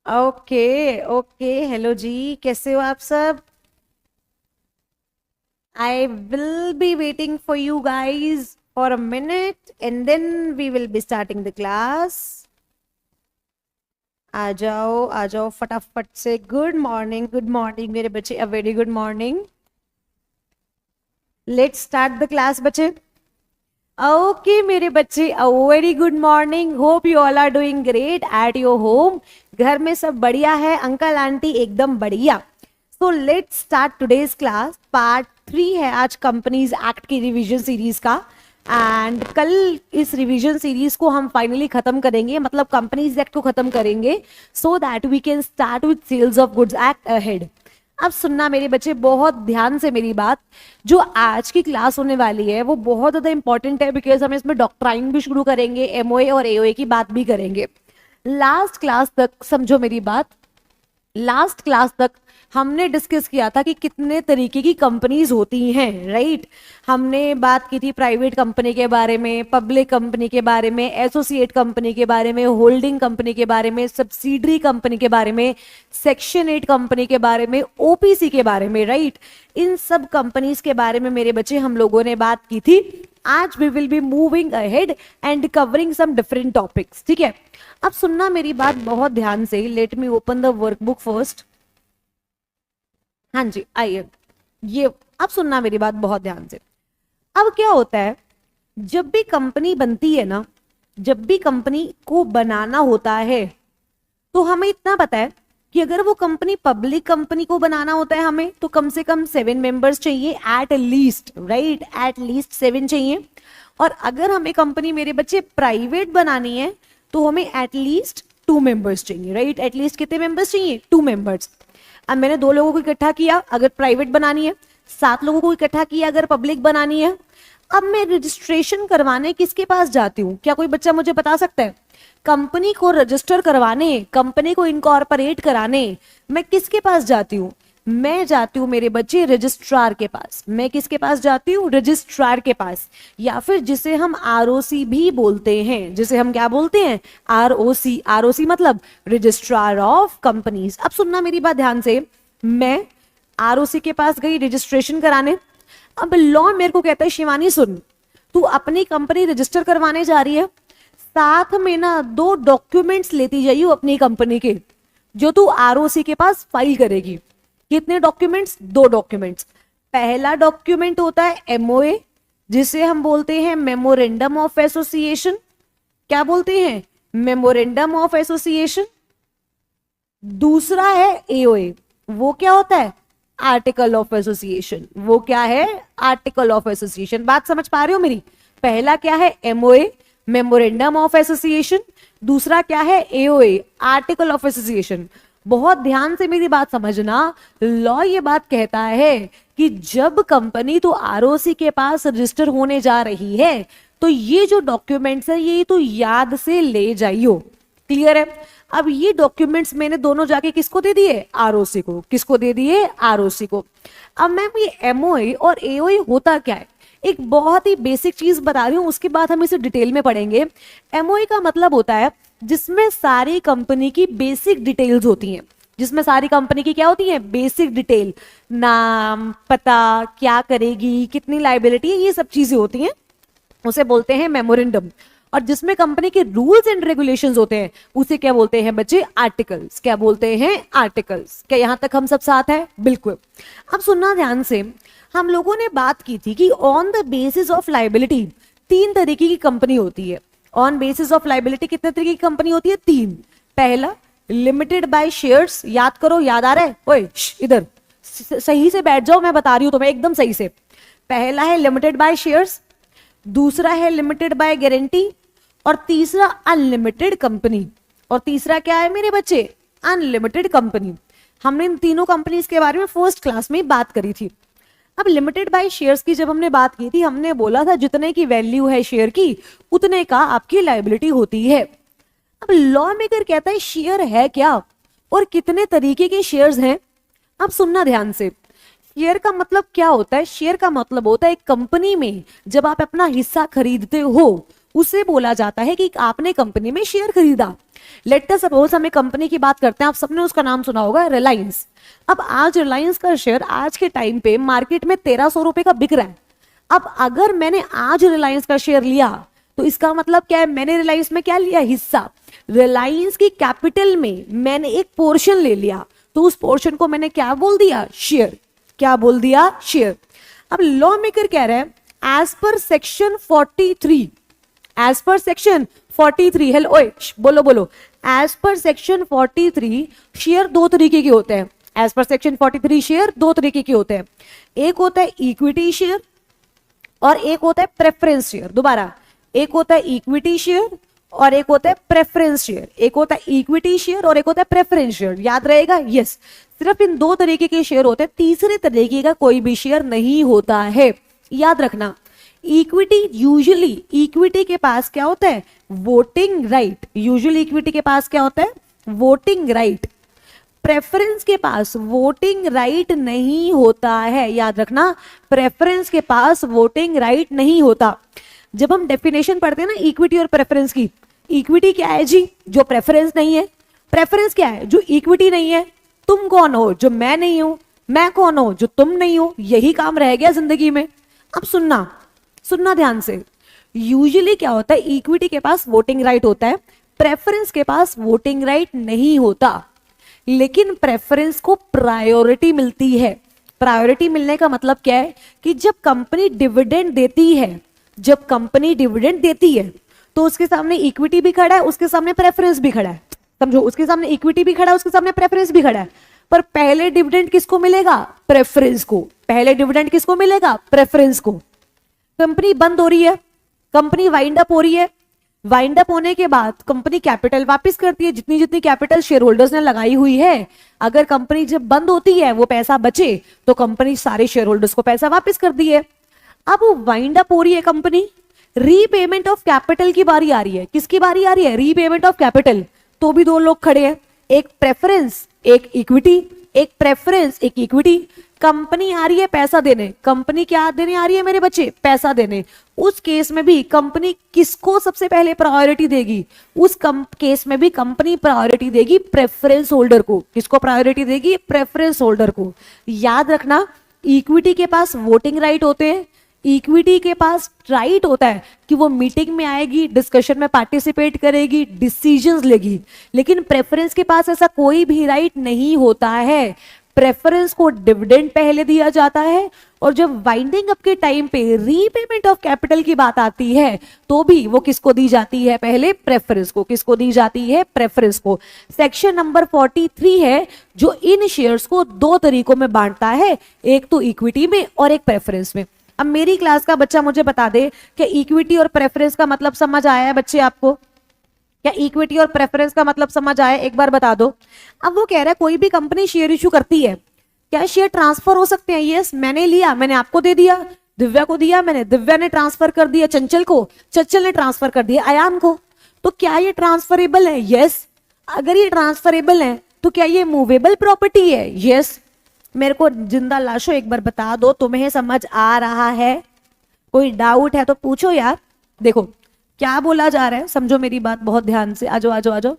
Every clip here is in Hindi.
ओके ओके, हेलो जी, कैसे हो आप सब? I will be waiting for you guys for a minute and then we will be starting the class. आ जाओ फटाफट से। गुड मॉर्निंग मेरे बच्चे, a very good morning. Let's start the class बच्चे। ओके मेरे बच्चे, a very good morning. Hope you all are doing great at your home. घर में सब बढ़िया है, अंकल आंटी एकदम बढ़िया। So let's start today's class. Part 3 है आज कंपनीज एक्ट की रिवीजन सीरीज का। एंड कल इस रिवीजन सीरीज को हम फाइनली खत्म करेंगे, मतलब कंपनीज एक्ट को खत्म करेंगे, so that we can start with sales of goods act ahead. अब सुनना मेरे बच्चे बहुत ध्यान से मेरी बात। जो आज की क्लास होने वाली है वो बहुत ज्यादा इंपॉर्टेंट है, बिकॉज हम इसमें डॉक्ट्राइन भी शुरू करेंगे, एमओए और एओए की बात भी करेंगे। लास्ट क्लास तक समझो मेरी बात, लास्ट क्लास तक हमने डिस्कस किया था कि कितने तरीके की कंपनीज होती हैं, राइट। हमने बात की थी प्राइवेट कंपनी के बारे में, पब्लिक कंपनी के बारे में, एसोसिएट कंपनी के बारे में, होल्डिंग कंपनी के बारे में, सब्सिडरी कंपनी के बारे में, सेक्शन 8 कंपनी के बारे में, ओपीसी के बारे में, राइट। इन सब कंपनीज के बारे में मेरे बच्चे हम लोगों ने बात की थी। आज we will be moving ahead and covering some different topics, ठीक है। अब सुनना मेरी बात बहुत ध्यान से। Let me open the workbook first. हाँ जी, आइए। ये अब सुनना मेरी बात बहुत ध्यान से। अब क्या होता है, जब भी कंपनी बनती है ना, जब भी कंपनी को बनाना होता है, तो हमें इतना पता है कि अगर वो कंपनी पब्लिक कंपनी को बनाना होता है हमें, तो कम से कम 7 मेंबर्स चाहिए at least, right. At least 7 चाहिए। और अगर हमें कंपनी मेरे बच्चे प्राइवेट बनानी है तो हमें एटलीस्ट 2 मेंबर्स चाहिए, राइट। एटलीस्ट कितने मेंबर्स चाहिए? 2 मेंबर्स। अब मैंने 2 लोगों को इकट्ठा किया अगर प्राइवेट बनानी है, 7 लोगों को इकट्ठा किया अगर पब्लिक बनानी है। अब मैं रजिस्ट्रेशन करवाने किसके पास जाती हूँ? क्या कोई बच्चा मुझे बता सकता है? कंपनी को रजिस्टर करवाने, कंपनी को इनकॉर्पोरेट कराने मैं किसके पास जाती हूँ? मैं जाती हूँ मेरे बच्चे रजिस्ट्रार के पास। मैं किसके पास जाती हूँ? रजिस्ट्रार के पास, या फिर जिसे हम आरओसी भी बोलते हैं। जिसे हम क्या बोलते हैं? आरओसी। आरओसी मतलब रजिस्ट्रार ऑफ कंपनीज। अब सुनना मेरी बात ध्यान से। मैं आरओसी के पास गई रजिस्ट्रेशन कराने। अब लॉ मेरे को कहता है शिवानी सुन, तू अपनी कंपनी रजिस्टर करवाने जा रही है, साथ में ना 2 डॉक्यूमेंट्स लेती जाइयो अपनी कंपनी के, जो तू आरओसी के पास फाइल करेगी। कितने डॉक्यूमेंट्स? 2 डॉक्यूमेंट्स। पहला डॉक्यूमेंट होता है एमओए, जिसे हम बोलते हैं मेमोरेंडम ऑफ एसोसिएशन। क्या बोलते हैं? Memorandum of association. दूसरा है एओए। वो क्या होता है? Article of association. वो क्या है? Article of association. बात समझ पा रहे हो मेरी? पहला क्या है? MOA, memorandum of association. दूसरा क्या है? AOA, article of association. बहुत ध्यान से मेरी बात समझना। लॉ ये बात कहता है कि जब कंपनी तो आरओसी के पास रजिस्टर होने जा रही है, तो ये जो डॉक्यूमेंट्स है ये तो याद से ले जाइयो। क्लियर है? अब ये डॉक्यूमेंट्स मैंने दोनों जाके किसको दे दिए? आरओसी को। किसको दे दिए? आरओसी को। अब मैम ये एमओए और एओए होता क्या है? एक बहुत ही बेसिक चीज बता रही हूँ, उसके बाद हम इसे डिटेल में पढ़ेंगे। एमओए का मतलब होता है जिसमें सारी कंपनी की बेसिक डिटेल्स होती हैं। जिसमें सारी कंपनी की क्या होती है? Basic detail. नाम, पता, क्या करेगी, कितनी लायबिलिटी है, ये सब चीजें होती हैं, उसे बोलते हैं मेमोरेंडम। और जिसमें कंपनी के रूल्स एंड रेगुलेशंस होते हैं उसे क्या बोलते हैं बच्चे? आर्टिकल्स। क्या बोलते हैं? आर्टिकल्स। क्या यहां तक हम सब साथ हैं? बिल्कुल। अब सुनना ध्यान से। हम लोगों ने बात की थी कि on the basis of liability 3 तरीके की कंपनी होती है। ऑन बेसिस ऑफ लाइबिलिटी कितने तरीके की कंपनी होती है? 3। पहला लिमिटेड बाय शेयर्स। याद करो, याद आ रहा है? ओए इधर सही से बैठ जाओ, मैं बता रही हूं तुम्हें एकदम सही से। पहला है लिमिटेड बाय शेयर्स, दूसरा है लिमिटेड बाय गारंटी, और तीसरा अनलिमिटेड कंपनी। और तीसरा क्या है मेरे बच्चे? Unlimited company. हमने इन तीनों कंपनीज के बारे में फर्स्ट क्लास में बात करी थी। अब लिमिटेड बाय शेयर्स की जब हमने बात की थी, हमने बोला था जितने की वैल्यू है शेयर की उतने का आपकी लायबिलिटी होती है। अब लॉ मेकर कहता है शेयर है क्या और कितने तरीके के शेयर्स हैं। अब सुनना ध्यान से। शेयर का मतलब क्या होता है? शेयर का मतलब होता है एक कंपनी में जब आप अपना हिस्सा खरीदते हो उसे बोला जाता है कि आपने कंपनी में शेयर खरीदा। लेट अस सपोज हमें कंपनी की बात करते हैं, आप सबने उसका नाम सुना होगा, रिलायंस। अब आज रिलायंस का शेयर आज के टाइम पे मार्केट में 1300 रुपए का बिक रहा है। अब अगर मैंने आज रिलायंस का शेयर लिया तो इसका मतलब क्या है, मैंने रिलायंस में क्या लिया, हिस्सा। रिलायंस की कैपिटल में मैंने एक पोर्शन ले लिया, तो उस पोर्शन को मैंने क्या बोल दिया, शेयर। क्या बोल दिया, शेयर। अब लॉ मेकर कह रहे हैं as per section 43, as per section 43, hello ओए बोलो बोलो, एज पर सेक्शन 43 शेयर दो तरीके के होते हैं। एज पर सेक्शन 43 शेयर दो तरीके के होते हैं, एक होता है इक्विटी शेयर और एक होता है प्रेफरेंस शेयर। दोबारा, एक होता है इक्विटी शेयर और एक होता है प्रेफरेंस शेयर। एक होता है इक्विटी शेयर और एक होता है प्रेफरेंस शेयर, याद रहेगा, यस। सिर्फ इन दो तरीके के शेयर होते हैं, तीसरे तरीके का कोई भी शेयर नहीं होता है, याद रखना। इक्विटी, यूजुअली इक्विटी के पास क्या होता है, वोटिंग राइट। यूजुअली इक्विटी के पास क्या होता है, वोटिंग राइट। प्रेफरेंस के पास वोटिंग राइट नहीं होता है, याद रखना, प्रेफरेंस के पास वोटिंग राइट नहीं होता। जब हम डेफिनेशन पढ़ते हैं ना इक्विटी और प्रेफरेंस की, इक्विटी क्या है जी, जो प्रेफरेंस नहीं है। प्रेफरेंस क्या है, जो इक्विटी नहीं है। तुम कौन हो, जो मैं नहीं हूं। मैं कौन हूं, जो तुम नहीं हो। यही काम रह गया जिंदगी में। अब सुनना, सुनना ध्यान से। यूजुअली क्या होता है, इक्विटी के पास वोटिंग राइट होता है, प्रेफरेंस के पास वोटिंग राइट नहीं होता। लेकिन प्रेफरेंस को प्रायोरिटी मिलती है। प्रायोरिटी मिलने का मतलब क्या है कि जब कंपनी डिविडेंड देती है, जब कंपनी डिविडेंड देती है तो उसके सामने इक्विटी भी खड़ा है, उसके सामने प्रेफरेंस भी खड़ा है। समझो, उसके सामने इक्विटी भी खड़ा है, उसके सामने प्रेफरेंस भी खड़ा है। पर पहले डिविडेंड किसको मिलेगा, प्रेफरेंस को। पहले डिविडेंड किसको मिलेगा, प्रेफरेंस को। कंपनी बंद हो रही है, कंपनी वाइंड अप हो रही है। वाइंड अप होने के बाद कंपनी कैपिटल वापस करती है, जितनी जितनी कैपिटल शेयर होल्डर्स ने लगाई हुई है। अगर कंपनी जब बंद होती है वो पैसा बचे तो कंपनी सारे शेयर होल्डर्स को पैसा वापस कर दी है। अब वो वाइंड अप हो रही है कंपनी, रीपेमेंट ऑफ कैपिटल की बारी आ रही है। किसकी बारी आ रही है, रीपेमेंट ऑफ कैपिटल। तो भी दो लोग खड़े हैं, एक प्रेफरेंस एक इक्विटी, एक प्रेफरेंस एक इक्विटी। कंपनी आ रही है पैसा देने, कंपनी क्या देने आ रही है मेरे बच्चे, पैसा देने। उस केस में भी कंपनी किसको सबसे पहले प्रायोरिटी देगी, उस केस में भी कंपनी प्रायोरिटी देगी प्रेफरेंस होल्डर को। किसको प्रायोरिटी देगी, प्रेफरेंस होल्डर को। याद रखना, इक्विटी के पास वोटिंग राइट होते हैं, इक्विटी के पास राइट होता है कि वो मीटिंग में आएगी, डिस्कशन में पार्टिसिपेट करेगी, डिसीजंस लेगी। लेकिन प्रेफरेंस के पास ऐसा कोई भी राइट नहीं होता है। प्रेफरेंस को डिविडेंड पहले दिया जाता है, और जब वाइंडिंग अप के टाइम पे रीपेमेंट ऑफ कैपिटल की बात आती है तो भी वो किसको दी जाती है, पहले प्रेफरेंस को। किसको दी जाती है, प्रेफरेंस को। सेक्शन नंबर 43 है जो इन शेयर्स को दो तरीकों में बांटता है, एक तो इक्विटी में और एक प्रेफरेंस में। अब मेरी क्लास का बच्चा मुझे बता दे कि इक्विटी और प्रेफरेंस का मतलब समझ आया है बच्चे आपको? क्या इक्विटी और प्रेफरेंस का मतलब समझ आया, एक बार बता दो। अब वो कह रहा है कोई भी कंपनी शेयर इशू करती है, क्या शेयर ट्रांसफर हो सकते हैं? यस, मैंने लिया, मैंने आपको दे दिया, दिव्या को दिया मैंने, दिव्या ने ट्रांसफर कर दिया चंचल को, चंचल ने ट्रांसफर कर दिया अयान को। तो क्या ये ट्रांसफरेबल है? यस। अगर ये ट्रांसफरेबल है तो क्या ये मूवेबल प्रॉपर्टी है? यस। मेरे को जिंदा लाशो एक बार बता दो, तुम्हें समझ आ रहा है? कोई डाउट है तो पूछो यार। देखो क्या बोला जा रहा है, समझो मेरी बात बहुत ध्यान से। आजो आजो आजो,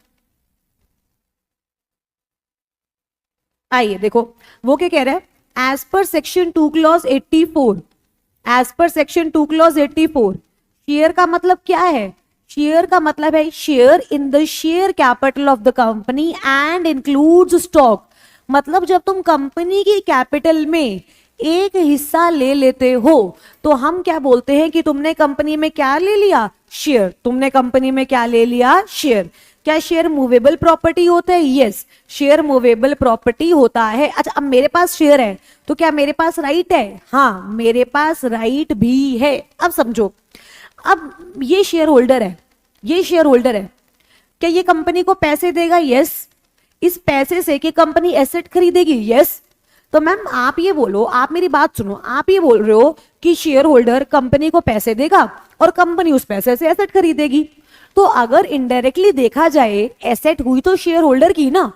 आइए देखो वो क्या कह रहा है। As per section 2 clause 84, as per section 2 clause 84, share का मतलब क्या है? शेयर का मतलब है share in the share capital of the company and includes stock. मतलब जब तुम कंपनी की कैपिटल में एक हिस्सा ले लेते हो तो हम क्या बोलते हैं कि तुमने कंपनी में क्या ले लिया, शेयर। तुमने कंपनी में क्या ले लिया, शेयर। क्या शेयर मूवेबल प्रॉपर्टी होता है? यस, शेयर मूवेबल प्रॉपर्टी होता है। अच्छा, अब मेरे पास शेयर है तो क्या मेरे पास राइट है? हाँ, मेरे पास राइट भी है। अब समझो, अब ये शेयर होल्डर है, ये शेयर होल्डर है, क्या ये कंपनी को पैसे देगा? यस। इस पैसे से कि कंपनी एसेट खरीदेगी? यस। तो मैम आप ये बोलो, आप मेरी बात सुनो, आप ये बोल रहे हो कि शेयर होल्डर कंपनी को पैसे देगा और कंपनी उस पैसे से एसेट खरीदेगी। तो अगर इनडायरेक्टली देखा जाए एसेट हुई तो शेयर होल्डर की ना।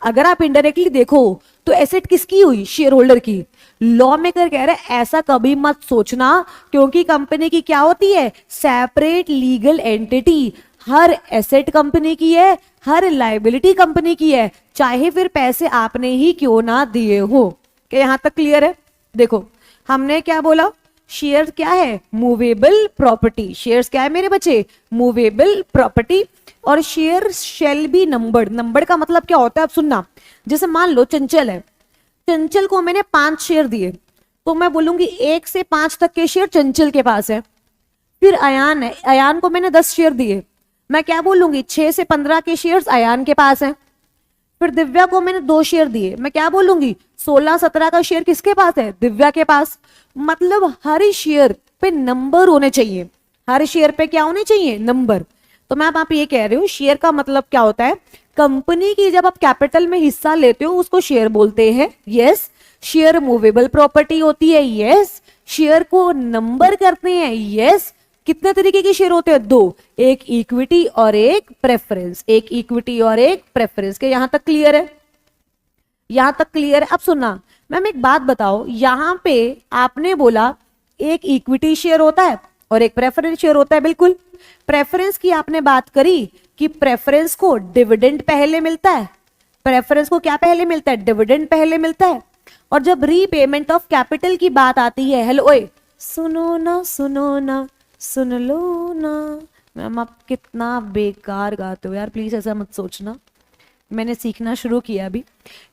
अगर आप इनडायरेक्टली देखो तो एसेट किसकी हुई? शेयर होल्डर की। लॉ मेकर कह रहे हैं ऐसा कभी मत सोचना, क्योंकि कंपनी की क्या होती है? Separate legal entity. हर एसेट कंपनी की है, हर लायबिलिटी कंपनी की है, चाहे फिर पैसे आपने ही क्यों ना दिए हो। क्या यहां तक क्लियर है? देखो हमने क्या बोला, शेयर क्या है? Movable property. शेयर्स क्या है मेरे बच्चे? Movable property. और share shall be numbered. Numbered का मतलब क्या होता है? अब सुनना, जैसे मान लो चंचल है, चंचल को मैंने 5 शेयर दिए, तो मैं बोलूंगी 1 से 5 तक के शेयर चंचल के पास है। फिर अयान है, अयान को मैंने 10 शेयर दिए, मैं क्या बोलूंगी? 6 से 15 के शेयर्स अयान के पास हैं। फिर दिव्या को मैंने 2 शेयर दिए, मैं क्या बोलूंगी? 16-17 का शेयर किसके पास है? दिव्या के पास। मतलब हर शेयर पे नंबर होने चाहिए। हर शेयर पे क्या होने चाहिए? नंबर। तो मैं आप ये कह रही हूँ, शेयर का मतलब क्या होता है? कंपनी की जब आप कैपिटल में हिस्सा लेते हो उसको शेयर बोलते हैं। यस। शेयर मूवेबल प्रॉपर्टी होती है। यस। शेयर को नंबर करते हैं। यस। कितने तरीके के शेयर होते हैं? 2, एक इक्विटी और एक प्रेफरेंस। एक इक्विटी और एक प्रेफरेंस। के यहां तक क्लियर है? यहां तक क्लियर है? अब सुनना मैम, एक बात बताओ, यहां पे आपने बोला एक इक्विटी शेयर होता है और एक प्रेफरेंस शेयर होता है। बिल्कुल। प्रेफरेंस की आपने बात करी कि प्रेफरेंस को डिविडेंड पहले मिलता है। प्रेफरेंस को क्या पहले मिलता है? डिविडेंड पहले मिलता है। और जब रीपेमेंट ऑफ कैपिटल की बात आती है, हेलो ओए सुनो ना, सुनो ना, सुन लो ना। मैम आप कितना बेकार गाते हो यार, प्लीज ऐसा मत सोचना, मैंने सीखना शुरू किया अभी।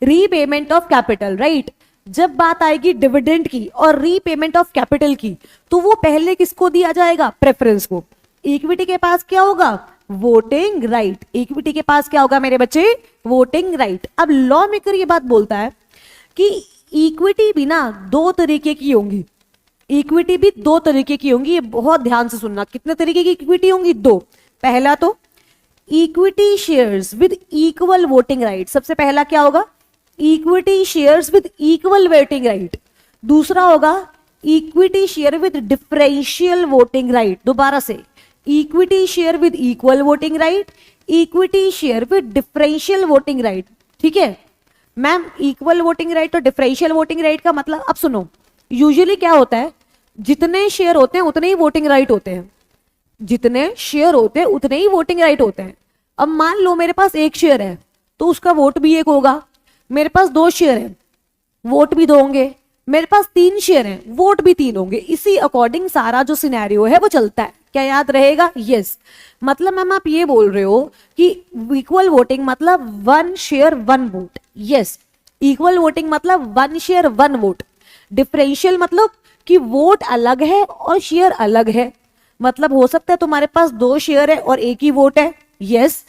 Repayment of capital, right. जब बात आएगी डिविडेंड की और रीपेमेंट ऑफ कैपिटल की, तो वो पहले किसको दिया जाएगा? प्रेफरेंस को। इक्विटी के पास क्या होगा? Voting right. इक्विटी के पास क्या होगा मेरे बच्चे? Voting right. अब लॉ मेकर ये बात बोलता है कि इक्विटी भी ना 2 तरीके की होंगी। इक्विटी भी 2 तरीके की होंगी, ये बहुत ध्यान से सुनना। कितने तरीके की इक्विटी होंगी? 2। पहला तो equity shares with equal voting right. सबसे पहला क्या होगा? Equity shares with equal voting right. दूसरा होगा equity share with differential voting right. दोबारा से, equity share with equal voting right, equity share with differential voting right. ठीक है मैम, इक्वल वोटिंग राइट और डिफरेंशियल वोटिंग राइट का मतलब, अब सुनो, यूजुअली क्या होता है, जितने शेयर होते हैं उतने ही वोटिंग राइट होते हैं। जितने शेयर होते हैं उतने ही वोटिंग राइट होते हैं। अब मान लो मेरे पास 1 शेयर है तो उसका वोट भी 1 होगा। मेरे पास 2 शेयर है, वोट भी 2 होंगे। मेरे पास 3 शेयर हैं, वोट भी 3 होंगे। इसी अकॉर्डिंग सारा जो सिनेरियो है वो चलता है। क्या याद रहेगा? यस। मतलब मैम आप ये बोल रहे हो कि इक्वल वोटिंग मतलब 1 share 1 vote. Yes. Equal voting मतलब 1 शेयर 1 वोट। डिफरेंशियल मतलब कि वोट अलग है और शेयर अलग है। मतलब हो सकता है तुम्हारे पास 2 शेयर है और 1 ही वोट है। यस।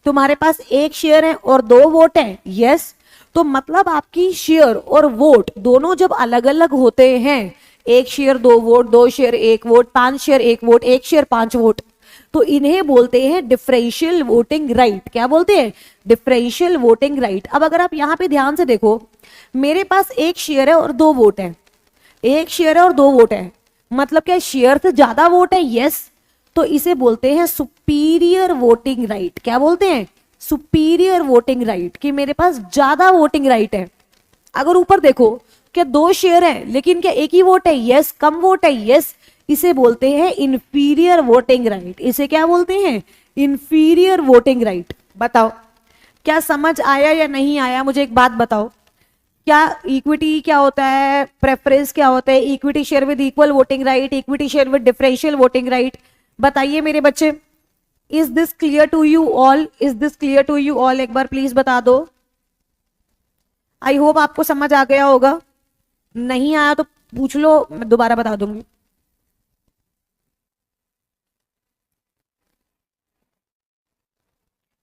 तुम्हारे पास 1 शेयर है और 2 वोट है। यस। तो मतलब आपकी शेयर और वोट दोनों जब अलग अलग होते हैं, 1 share 2 vote, 2 share 1 vote, 5 share 1 vote, 1 share 5 vote, तो इन्हें बोलते हैं डिफरेंशियल वोटिंग राइट। क्या बोलते हैं? Differential voting right. अब अगर आप यहां पे ध्यान से देखो, मेरे पास 1 शेयर है और 2 वोट है। 1 शेयर है और 2 वोट है, मतलब क्या शेयर से ज्यादा वोट है? यस। तो इसे बोलते हैं सुपीरियर वोटिंग राइट। क्या बोलते हैं? सुपीरियर वोटिंग राइट, कि मेरे पास ज्यादा वोटिंग राइट है। अगर ऊपर देखो, क्या 2 शेयर है लेकिन क्या 1 ही वोट है? यस। कम वोट है? यस। इसे बोलते हैं इंफीरियर वोटिंग राइट। इसे क्या बोलते हैं? Inferior voting right. बताओ क्या समझ आया या नहीं आया? मुझे एक बात बताओ, क्या इक्विटी क्या होता है, प्रेफरेंस क्या होता है, equity share with equal voting right, equity share with differential voting right? बताइए मेरे बच्चे, is this clear to you all? Is this clear to you all? एक बार प्लीज बता दो। आई होप आपको समझ आ गया होगा। नहीं आया तो पूछ लो, मैं दोबारा बता दूंगी।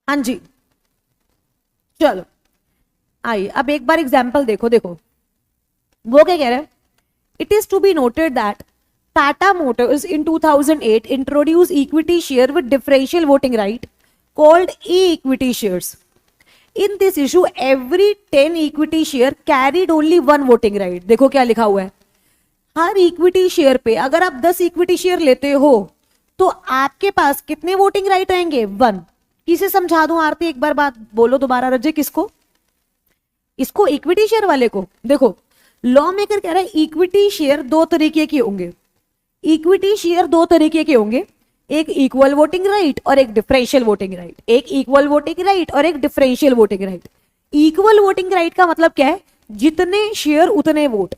हाँ जी, चलो आइए अब एक बार एग्जाम्पल देखो। देखो वो क्या कह रहे हैं, it is to be noted that Tata Motors in 2008 introduced equity share with differential voting right called e-equity shares. In this issue, every 10 equity share carried only 1 voting right. देखो क्या लिखा हुआ है, हर इक्विटी शेयर पे अगर आप 10 इक्विटी शेयर लेते हो तो आपके पास कितने वोटिंग राइट आएंगे? 1। किसे समझा दूं आरती, एक बार बात बोलो दोबारा रजे, किसको? इसको इक्विटी शेयर वाले को देखो, लॉ मेकर कह रहा है इक्विटी शेयर दो तरीके के होंगे, इक्विटी शेयर दो तरीके के होंगे, एक इक्वल वोटिंग राइट और एक डिफरेंशियल वोटिंग राइट, एक इक्वल वोटिंग राइट और एक differential voting right. Equal voting right का मतलब क्या है, जितने शेयर उतने वोट।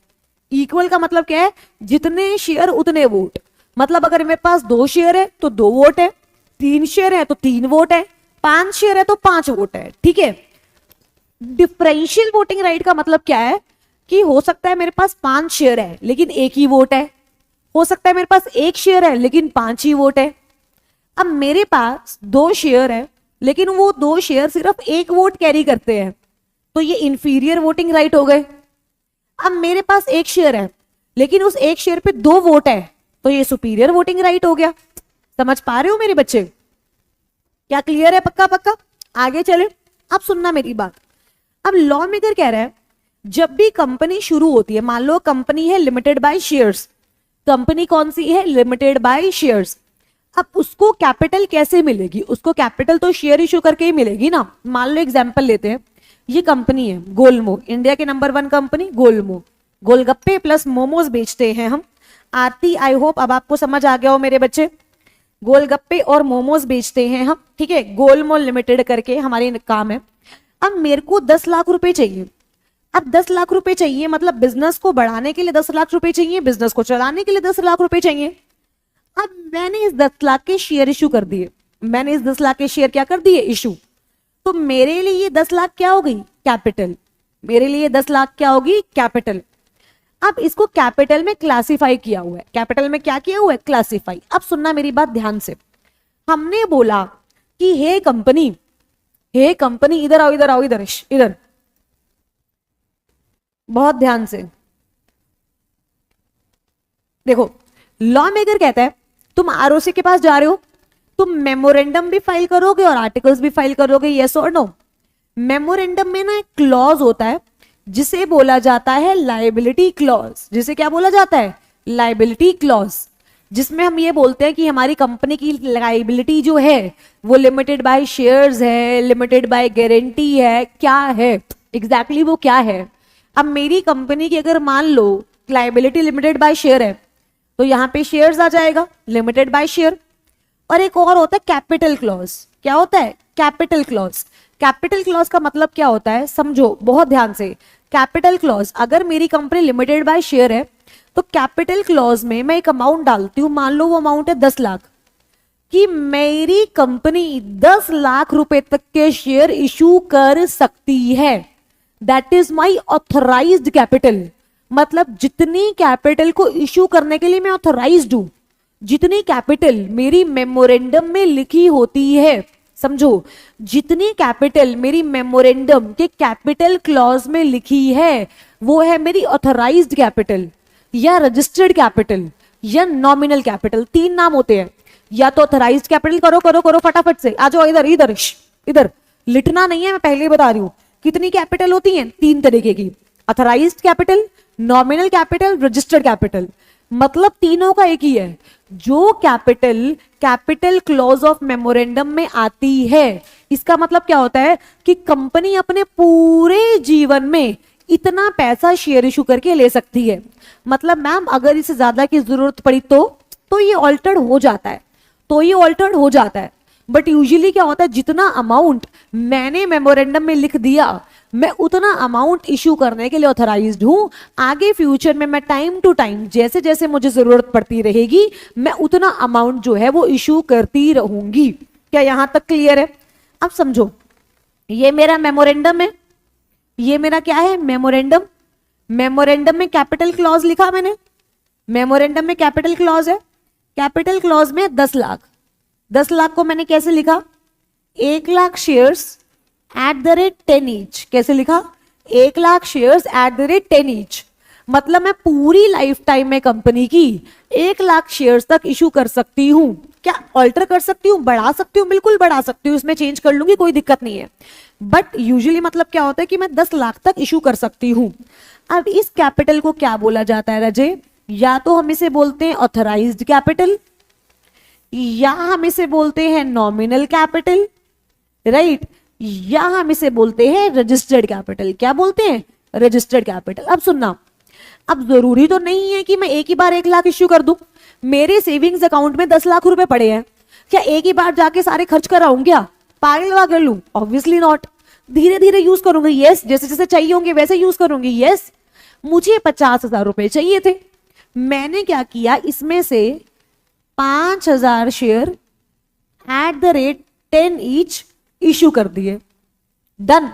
इक्वल का मतलब क्या है, जितने शेयर उतने वोट। मतलब अगर मेरे पास 2 शेयर है तो 2 वोट है, 3 शेयर है तो 3 वोट है, 5 शेयर है तो 5 वोट है, ठीक है। डिफरेंशियल वोटिंग राइट का मतलब क्या है कि हो सकता है मेरे पास 5 शेयर है लेकिन एक ही वोट है, हो सकता है मेरे पास 1 शेयर है लेकिन 5 ही वोट है। अब मेरे पास 2 शेयर है लेकिन वो 2 शेयर सिर्फ 1 वोट कैरी करते हैं, तो ये इंफीरियर वोटिंग राइट हो गए। अब मेरे पास 1 शेयर है लेकिन उस 1 शेयर पे 2 वोट है, तो ये सुपीरियर वोटिंग राइट हो गया। समझ पा रहे हो मेरे बच्चे? क्या क्लियर है? पक्का पक्का? आगे चले, अब सुनना मेरी बात। अब लॉ मेकर कह रहा है जब भी कंपनी शुरू होती है, मान लो कंपनी है लिमिटेड बाय शेयर्स, कंपनी कौन सी है? Limited by shares. अब उसको कैपिटल कैसे मिलेगी? उसको कैपिटल तो शेयर इशू करके ही मिलेगी ना। मान लो एग्जांपल लेते हैं, ये कंपनी है गोलमो, इंडिया के नंबर 1 कंपनी गोलमो, गोलगप्पे प्लस मोमोज बेचते हैं हम। आरती, आई होप अब आपको समझ आ गया हो मेरे बच्चे, गोलगप्पे और मोमोज बेचते हैं हम, ठीक है, गोलमो लिमिटेड करके हमारी काम है। अब मेरे को 10 लाख रुपए चाहिए। अब 10 लाख रुपए चाहिए मतलब बिजनेस को बढ़ाने के लिए 10 लाख रुपए चाहिए, बिजनेस को चलाने के लिए 10 लाख रुपए चाहिए। अब मैंने इस 10 लाख के शेयर इशू कर दिए, मैंने इस 10 लाख के शेयर क्या कर दिए? इशू। तो मेरे लिए ये 10 लाख क्या हो गई? कैपिटल। मेरे लिए 10 लाख क्या होगी? कैपिटल। अब इसको कैपिटल में क्लासिफाई किया हुआ है। कैपिटल में क्या किया हुआ है? क्लासिफाई। अब सुनना मेरी बात ध्यान से। हमने बोला कि हे कंपनी, हे कंपनी, इधर आओ, इधर आओ, इधर इधर, बहुत ध्यान से देखो। लॉ मेकर कहता है तुम आरओसी के पास जा रहे हो, तुम मेमोरेंडम भी फाइल करोगे और आर्टिकल्स भी फाइल करोगे, यस और नो? मेमोरेंडम में ना एक क्लॉज होता है जिसे बोला जाता है लायबिलिटी क्लॉज। जिसे क्या बोला जाता है? लायबिलिटी क्लॉज, जिसमें हम ये बोलते हैं कि हमारी कंपनी की लायबिलिटी जो है वो लिमिटेड बाय शेयर्स है, लिमिटेड बाय गारंटी है। क्या है एग्जैक्टली वो क्या है? अब मेरी कंपनी की अगर मान लो लायबिलिटी लिमिटेड बाय शेयर है तो यहां पे शेयर्स आ जाएगा, लिमिटेड बाय शेयर। और एक और होता है कैपिटल क्लॉज। क्या होता है? Capital clause. कैपिटल क्लॉज का मतलब क्या होता है समझो बहुत ध्यान से। कैपिटल क्लॉज, अगर मेरी कंपनी लिमिटेड बाय शेयर है तो कैपिटल क्लॉज में मैं एक अमाउंट डालती हूं, मान लो वो अमाउंट है 10 लाख, कि मेरी कंपनी 10 लाख रुपए तक के शेयर इशू कर सकती है। That is my authorised capital. मतलब जितनी कैपिटल को इशू करने के लिए मैं ऑथराइज्ड हूं, जितनी कैपिटल मेरी मेमोरेंडम में लिखी होती है, समझो, जितनी कैपिटल मेरी मेमोरेंडम के कैपिटल क्लॉज में लिखी है वो है मेरी ऑथराइज्ड कैपिटल या रजिस्टर्ड कैपिटल या नॉमिनल कैपिटल। 3 नाम होते हैं, या तो ऑथराइज्ड कैपिटल, करो करो करो फटाफट से, आ जाओ इधर इधर इधर, लिटना नहीं है, मैं पहले ही बता रही हूं। कितनी कैपिटल होती है? 3 तरीके की, authorised capital, nominal capital, registered capital. मतलब तीनों का एक ही है। जो capital capital clause of memorandum में आती है, इसका मतलब क्या होता है कि कंपनी अपने पूरे जीवन में इतना पैसा शेयर इशू करके ले सकती है। मतलब मैम अगर इसे ज्यादा की जरूरत पड़ी तो ये ऑल्टर्ड हो जाता है, तो ये ऑल्टर्ड हो जाता है। बट यूजुअली क्या होता है, जितना अमाउंट मैंने मेमोरेंडम में लिख दिया मैं उतना अमाउंट इशू करने के लिए ऑथराइज्ड हूं। आगे फ्यूचर में मैं टाइम टू टाइम जैसे जैसे मुझे जरूरत पड़ती रहेगी मैं उतना अमाउंट जो है वो इशू करती रहूंगी। क्या यहां तक क्लियर है? अब समझो, ये मेरा मेमोरेंडम है, ये मेरा क्या है? मेमोरेंडम। मेमोरेंडम में कैपिटल क्लॉज लिखा मैंने, मेमोरेंडम में कैपिटल क्लॉज है। कैपिटल क्लॉज में 10 लाख, 10 लाख को मैंने कैसे लिखा? 1 lakh shares at the rate 10 each. कैसे लिखा? 1 lakh shares at the rate 10 each. मतलब मैं पूरी लाइफ टाइम में कंपनी की 1 लाख शेयर्स तक इशू कर सकती हूं। क्या ऑल्टर कर सकती हूँ? बढ़ा सकती हूँ, बिल्कुल बढ़ा सकती हूँ, इसमें चेंज कर लूंगी, कोई दिक्कत नहीं है। बट यूजुअली मतलब क्या होता है कि मैं 10 लाख तक इशू कर सकती हूँ। अब इस कैपिटल को क्या बोला जाता है रजे? या तो हम इसे बोलते हैं ऑथराइज्ड कैपिटल, या हम इसे बोलते हैं नॉमिनल कैपिटल, राइट, या हम इसे बोलते हैं रजिस्टर्ड कैपिटल। क्या बोलते हैं? Registered capital. अब सुनना, अब जरूरी तो नहीं है कि मैं एक ही बार 1 लाख इश्यू कर दूं। मेरे सेविंग्स अकाउंट में 10 लाख रुपए पड़े हैं, क्या एक ही बार जाके सारे खर्च कर आऊं? क्या पागल कर लूं? Obviously not. धीरे धीरे यूज करूंगी, यस। जैसे जैसे चाहिए होंगे वैसे यूज करूंगी, यस। मुझे 50,000 रुपए चाहिए थे, मैंने क्या किया, इसमें से 5,000 share at the rate 10 each issue कर दिए। डन।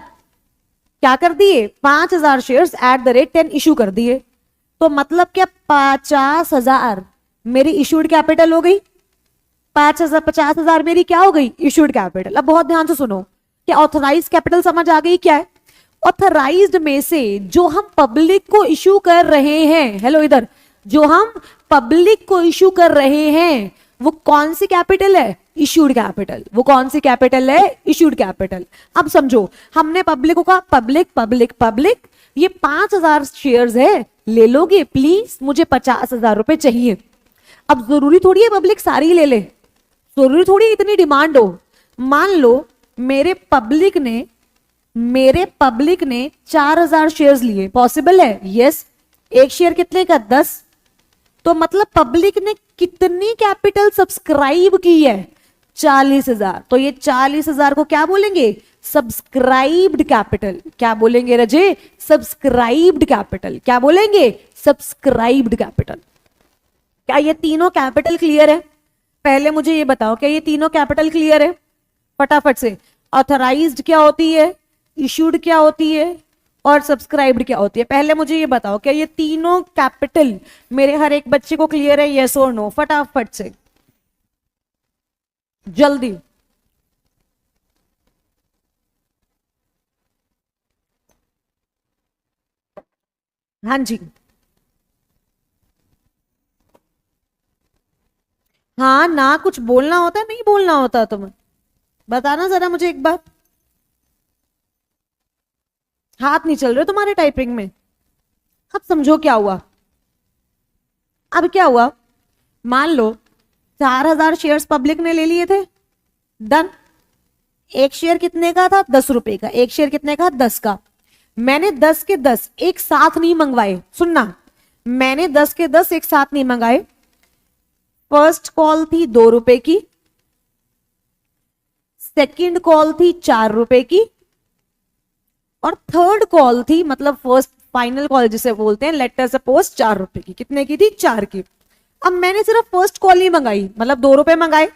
क्या कर दिए? 5,000 shares at the rate 10 issue कर दिए। तो मतलब क्या 50,000 मेरी इश्यूड कैपिटल हो गई। 50,000 मेरी क्या हो गई? Issued capital. अब बहुत ध्यान से सुनो, क्या ऑथराइज्ड कैपिटल समझ आ गई? क्या है ऑथराइज्ड में से जो हम पब्लिक को इश्यू कर रहे हैं, हेलो इधर, जो हम पब्लिक को इश्यू कर रहे हैं वो कौन सी कैपिटल है? Issued capital. वो कौन सी कैपिटल है? Issued capital. अब समझो, हमने पब्लिक को कहा पब्लिक पब्लिक पब्लिक, ये 5,000 शेयर्स है, ले लोगे प्लीज, मुझे 50,000 रुपए चाहिए। अब जरूरी थोड़ी है पब्लिक सारी ले ले, जरूरी थोड़ी इतनी डिमांड हो। मान लो मेरे पब्लिक ने 4,000 शेयर्स लिए, पॉसिबल है? यस। एक शेयर कितने का? 10। तो मतलब पब्लिक ने कितनी कैपिटल सब्सक्राइब की है? 40,000। तो ये 40,000 को क्या बोलेंगे? Subscribed capital. क्या बोलेंगे रजे? Subscribed capital. क्या बोलेंगे? Subscribed capital. क्या ये तीनों कैपिटल क्लियर है? पहले मुझे ये बताओ, क्या ये तीनों कैपिटल क्लियर है? फटाफट से। ऑथराइज्ड क्या होती है, इश्यूड क्या होती है, और सब्सक्राइब्ड क्या होती है? पहले मुझे ये बताओ, क्या ये तीनों कैपिटल मेरे हर एक बच्चे को क्लियर है? यस और नो? फटाफट से, जल्दी। हाँ जी, हाँ ना, कुछ बोलना होता है, नहीं बोलना होता? तुम्हें बताना जरा मुझे एक बार। हाथ नहीं चल रहे तुम्हारे टाइपिंग में। अब समझो क्या हुआ। अब क्या हुआ, मान लो 4,000 शेयर्स पब्लिक ने ले लिए थे। डन। एक शेयर कितने का था? 10 रुपए का। एक शेयर कितने का? 10 का। मैंने 10 के 10 एक साथ नहीं मंगवाए। सुनना, मैंने 10 के 10 एक साथ नहीं मंगाए। फर्स्ट कॉल थी 2 रुपए की, सेकंड कॉल थी 4 रुपए की, और थर्ड कॉल थी, मतलब फर्स्ट फाइनल कॉल जिसे बोलते हैं, लेटर सपोज 4 रुपए की। कितने की थी? 4 की। अब मैंने सिर्फ फर्स्ट कॉल ही मंगाई, मतलब 2 रुपए मंगाए।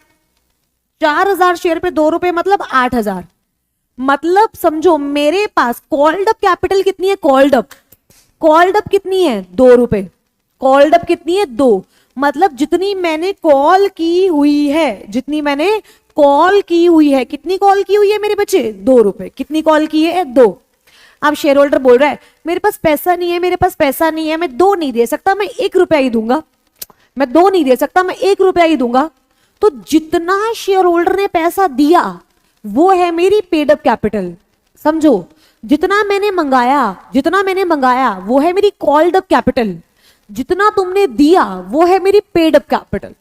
4,000 शेयर पे 2 रुपए मतलब 8,000। मतलब समझो मेरे पास कॉल्ड अप कैपिटल कितनी है? कॉल्ड अप कितनी है? 2 रुपए। कॉल्ड अप कितनी है? 2। मतलब जितनी मैंने कॉल की हुई है, जितनी मैंने कॉल की हुई है, कितनी कॉल की हुई है मेरे बच्चे? 2 रुपए। कितनी कॉल की है? 2। अब शेयर होल्डर बोल रहा है मेरे पास पैसा नहीं है, मेरे पास पैसा नहीं है, मैं 2 नहीं दे सकता, मैं 1 रुपया ही दूंगा। मैं 2 नहीं दे सकता, मैं 1 रुपया ही दूंगा। तो जितना शेयर होल्डर ने पैसा दिया वो है मेरी पेड अप कैपिटल। समझो, जितना मैंने मंगाया वो है मेरी कॉल्ड अप कैपिटल, जितना तुमने दिया वो है मेरी पेड अप कैपिटल।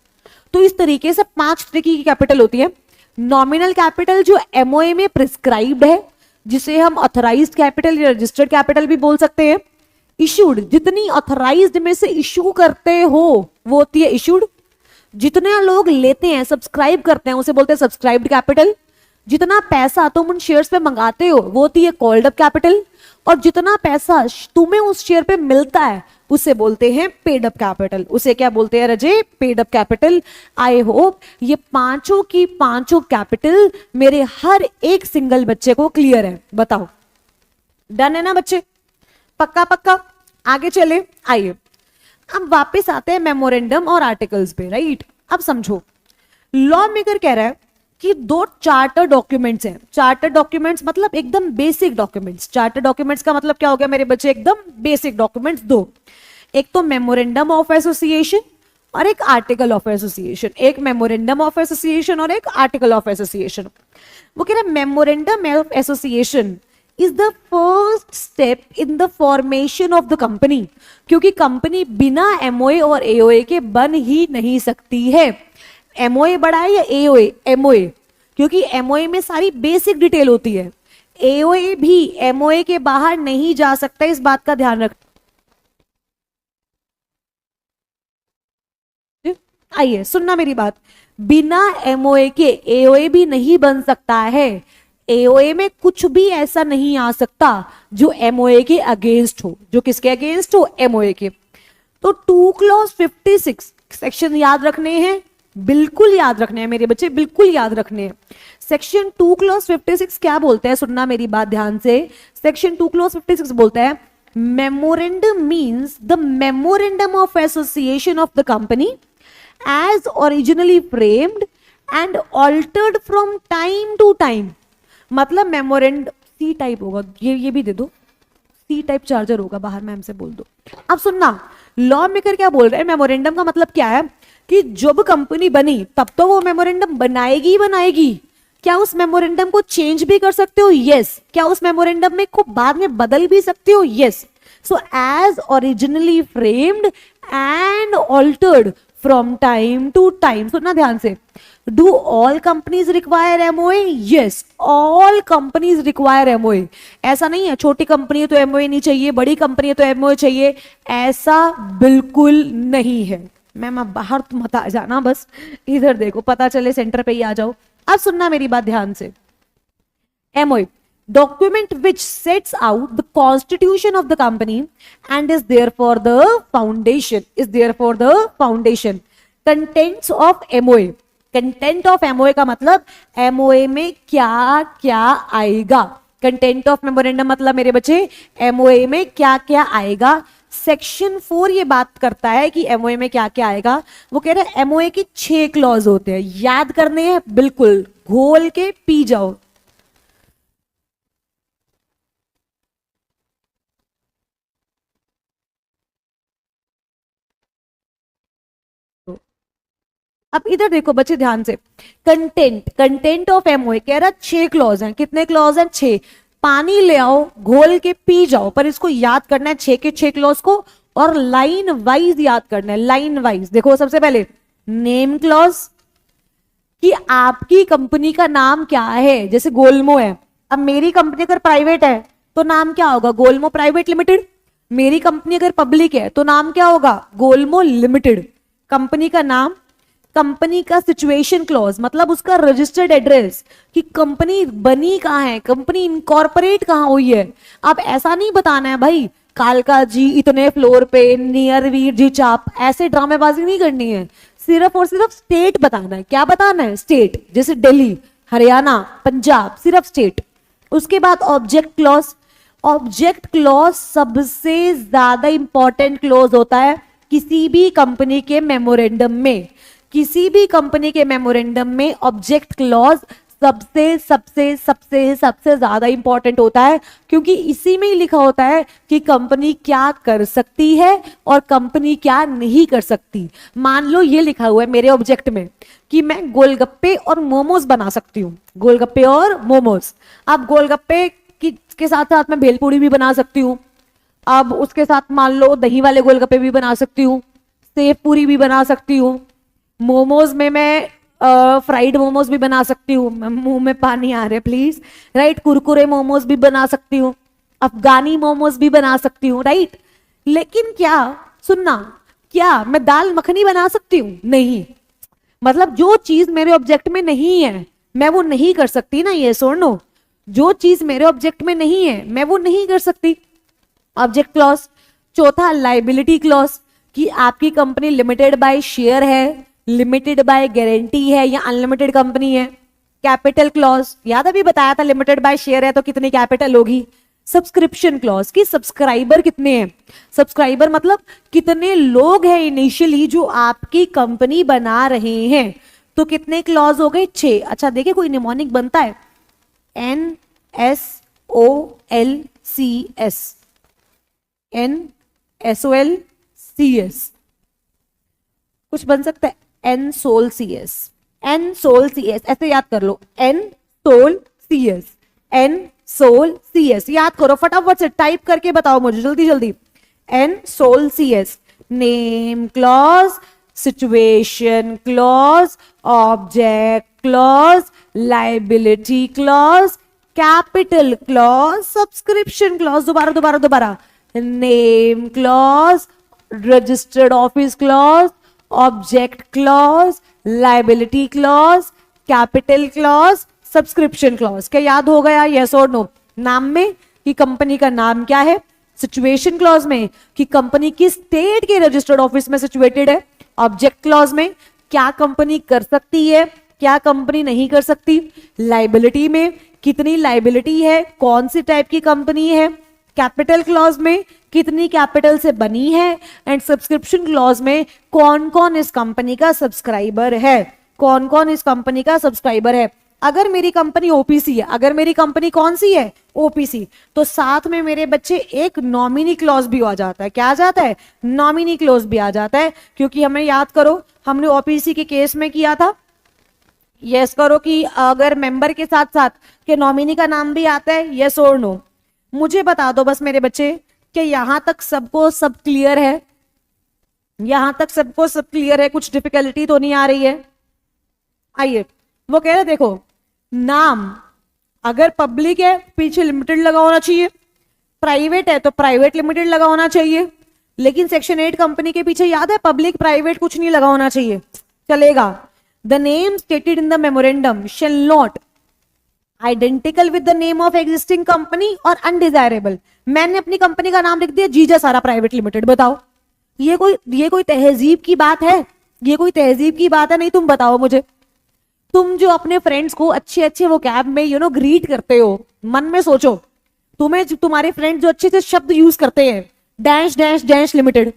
तो इस तरीके से 5 तरीके की कैपिटल होती है। नॉमिनल कैपिटल जो एमओए में प्रिस्क्राइब्ड है, जिसे हम ऑथराइज्ड कैपिटल या रजिस्टर्ड कैपिटल भी बोल सकते हैं। इशूड, जितनी ऑथराइज्ड में से इशू करते हो वो होती है इशूड। जितने लोग लेते हैं, सब्सक्राइब करते हैं, उसे बोलते हैं सब्सक्राइब्ड कैपिटल। जितना पैसा तुम उन शेयर्स पे मंगाते हो वो होती है कॉल्ड अप कैपिटल। और जितना पैसा तुम्हें उस शेयर पे मिलता है उसे बोलते हैं पेड अप कैपिटल। उसे क्या बोलते हैं रजे? Paid up capital. I hope ये पांचों की पांचों कैपिटल मेरे हर एक सिंगल बच्चे को क्लियर है। बताओ, डन है ना बच्चे? पक्का पक्का। आगे चले, आइए अब वापस आते हैं मेमोरेंडम और आर्टिकल्स पे, राइट। अब समझो, लॉ मेकर कह रहा है कि 2 चार्टर डॉक्यूमेंट्स हैं। चार्टर डॉक्यूमेंट्स मतलब एकदम बेसिक डॉक्यूमेंट्स। चार्टर डॉक्यूमेंट्स का मतलब क्या हो गया मेरे बच्चे? एकदम बेसिक डॉक्यूमेंट्स 2। एक तो मेमोरेंडम ऑफ एसोसिएशन और एक आर्टिकल ऑफ एसोसिएशन। एक मेमोरेंडम ऑफ एसोसिएशन और एक आर्टिकल ऑफ एसोसिएशन। वो कह रहा है memorandum of association is the first step in the formation of the company. क्योंकि कंपनी बिना एमओए और एओए के बन ही नहीं सकती है। एमओए बड़ा है या एओए? एमओए, क्योंकि एमओए में सारी बेसिक डिटेल होती है। एओए भी एमओए के बाहर नहीं जा सकता, इस बात का ध्यान रख। आइए सुनना मेरी बात, बिना एमओए के एओए भी नहीं बन सकता है। एओए में कुछ भी ऐसा नहीं आ सकता जो एमओए के अगेंस्ट हो। जो किसके अगेंस्ट हो? एमओए के। तो 2 क्लॉज 56 सेक्शन याद रखने हैं, बिल्कुल याद रखने हैं मेरे बच्चे, बिल्कुल याद रखने हैं। सेक्शन 2 क्लॉज 56 क्या बोलते हैं? सुनना मेरी बात ध्यान से। सेक्शन 2 क्लॉज 56 बोलता है memorandum means the memorandum of association of the company as originally framed and altered from time to time। मतलब मेमोरेंड सी टाइप होगा, ये भी दे दो, सी टाइप चार्जर होगा बाहर, मैम से बोल दो। अब सुनना, लॉ मेकर क्या बोल रहे हैं, मेमोरेंडम का मतलब क्या है कि जब कंपनी बनी तब तो वो मेमोरेंडम बनाएगी ही बनाएगी। क्या उस मेमोरेंडम को चेंज भी कर सकते हो? यस। क्या उस मेमोरेंडम में को बाद में बदल भी सकते हो? Yes. So as originally framed and altered from time to time. सुनना ध्यान से। Do all companies require MOA? Yes, all companies require MOA. ऐसा नहीं है छोटी कंपनी है तो एमओए नहीं चाहिए, बड़ी कंपनी है तो एमओए चाहिए, ऐसा बिल्कुल नहीं है। मैम आप बाहर तुम मत आ जाना, बस इधर देखो, पता चले सेंटर पे ही आ जाओ। अब सुनना मेरी बात ध्यान से। MOA document which sets out the constitution of the company and is therefore the foundation, contents of MOA। Content of MOA का मतलब एमओए में क्या क्या आएगा। कंटेंट ऑफ मेमोरेंडम मतलब मेरे बच्चे एमओए में क्या क्या आएगा। सेक्शन 4 ये बात करता है कि एमओए में क्या क्या आएगा। वो कह रहे हैं एमओए की 6 क्लॉज होते हैं, याद करने हैं, बिल्कुल घोल के पी जाओ। अब इधर देखो बच्चे ध्यान से, कंटेंट ऑफ एमओए कह रहा 6 क्लॉज हैं। कितने क्लॉज हैं? 6। पानी ले आओ, घोल के पी जाओ, पर इसको याद करना है 6 के 6 क्लॉज को, और लाइन वाइज याद करना है, लाइन वाइज। देखो सबसे पहले नेम क्लॉज, कि आपकी कंपनी का नाम क्या है। जैसे गोलमो है, अब मेरी कंपनी अगर प्राइवेट है तो नाम क्या होगा? गोलमो प्राइवेट लिमिटेड। मेरी कंपनी अगर पब्लिक है तो नाम क्या होगा? गोलमो लिमिटेड। कंपनी का नाम, कंपनी का सिचुएशन क्लॉज मतलब उसका रजिस्टर्ड एड्रेस, कि कंपनी बनी कहाँ है, कंपनी इनकॉर्पोरेट कहाँ हुई है। अब ऐसा नहीं बताना है भाई कालका जी इतने फ्लोर पे नियर वीर जी चाप, ऐसे ड्रामेबाजी नहीं करनी है। सिर्फ और सिर्फ स्टेट बताना है। क्या बताना है? स्टेट। जैसे दिल्ली, हरियाणा, पंजाब, सिर्फ स्टेट। उसके बाद ऑब्जेक्ट क्लॉज। ऑब्जेक्ट क्लॉज सबसे ज्यादा इंपॉर्टेंट क्लॉज होता है किसी भी कंपनी के मेमोरेंडम में। किसी भी कंपनी के मेमोरेंडम में ऑब्जेक्ट क्लॉज सबसे सबसे सबसे सबसे ज्यादा इंपॉर्टेंट होता है, क्योंकि इसी में ही लिखा होता है कि कंपनी क्या कर सकती है और कंपनी क्या नहीं कर सकती। मान लो ये लिखा हुआ है मेरे ऑब्जेक्ट में कि मैं गोलगप्पे और मोमोज बना सकती हूँ, गोलगप्पे और मोमोज। अब गोलगप्पे के साथ साथ मैं भेलपूरी भी बना सकती हूँ। अब उसके साथ मान लो दही वाले गोलगप्पे भी बना सकती हूँ, सेव पूरी भी बना सकती हूँ। मोमोज में मैं फ्राइड मोमोज भी बना सकती हूँ, मुंह में पानी आ रहा है प्लीज, राइट। कुरकुरे मोमोज भी बना सकती हूँ, अफगानी मोमोज भी बना सकती हूँ, राइट। लेकिन क्या, सुनना, क्या मैं दाल मखनी बना सकती हूँ? नहीं। मतलब जो चीज मेरे ऑब्जेक्ट में नहीं है मैं वो नहीं कर सकती ना, ये और नो। जो चीज मेरे ऑब्जेक्ट में नहीं है मैं वो नहीं कर सकती। Object clause. चौथा लाइबिलिटी क्लॉज, कि आपकी कंपनी लिमिटेड बाय शेयर है, लिमिटेड बाय गारंटी है या अनलिमिटेड कंपनी है। कैपिटल क्लॉज, याद अभी बताया था लिमिटेड बाय शेयर है तो कितनी कैपिटल होगी। सब्सक्रिप्शन क्लॉज, कि सब्सक्राइबर कितने हैं। सब्सक्राइबर मतलब कितने लोग हैं इनिशियली जो आपकी कंपनी बना रहे हैं। तो कितने क्लॉज हो गए? 6। अच्छा देखिए कोई निमोनिक बनता है, NSOLCS, NSOLCS कुछ बन सकता है, NSOLCS, NSOLCS ऐसे याद कर लो, NSOLCS, NSOLCS याद करो फटाफट से, टाइप करके बताओ मुझे जल्दी जल्दी। NSOLCS, name clause, situation clause, object clause, liability clause, capital clause, subscription clause, दोबारा दोबारा दोबारा, name clause, registered office clause, object clause, liability clause, capital clause, subscription clause. क्या याद हो गया? यस और नो। नाम में कि कंपनी का नाम क्या है, सिचुएशन क्लॉज में कि कंपनी किस स्टेट के रजिस्टर्ड ऑफिस में सिचुएटेड है, ऑब्जेक्ट क्लॉज में क्या कंपनी कर सकती है, क्या कंपनी नहीं कर सकती, लाइबिलिटी में कितनी लाइबिलिटी है, कौन सी टाइप की कंपनी है, कैपिटल क्लॉज में कितनी कैपिटल से बनी है, एंड सब्सक्रिप्शन क्लॉज में कौन कौन इस कंपनी का सब्सक्राइबर है, कौन कौन इस कंपनी का सब्सक्राइबर है। अगर मेरी कंपनी ओपीसी है, अगर मेरी कंपनी कौन सी है, ओपीसी, तो साथ में मेरे बच्चे एक नॉमिनी क्लॉज भी आ जाता है। क्या आ जाता है? नॉमिनी क्लॉज भी आ जाता है, क्योंकि हमें याद करो हमने ओपीसी के केस में किया था, यस करो कि अगर मेंबर के साथ साथ के नॉमिनी का नाम भी आता है, यस और नो। मुझे बता दो बस मेरे बच्चे कि यहां तक सबको सब क्लियर है, यहां तक सबको सब क्लियर है, कुछ डिफिकल्टी तो नहीं आ रही है? आइए, वो कह रहे देखो नाम अगर पब्लिक है पीछे लिमिटेड लगा होना चाहिए, प्राइवेट है तो प्राइवेट लिमिटेड लगा होना चाहिए, लेकिन सेक्शन 8 कंपनी के पीछे याद है पब्लिक प्राइवेट कुछ नहीं लगा होना चाहिए, चलेगा। The name stated in the memorandum shall not identical with the name of existing company और अनडिजायरेबल। मैंने अपनी कंपनी का नाम लिख दिया जीजा सारा प्राइवेट लिमिटेड, बताओ ये कोई तहजीब की बात है? ये कोई तहजीब की बात है? नहीं, तुम बताओ मुझे। तुम जो अपने फ्रेंड्स को अच्छे अच्छे वो कैब में ग्रीट करते हो, मन में सोचो तुम्हें तुम्हारे फ्रेंड्स जो अच्छे से शब्द यूज करते हैं, डैश डैश डैश लिमिटेड,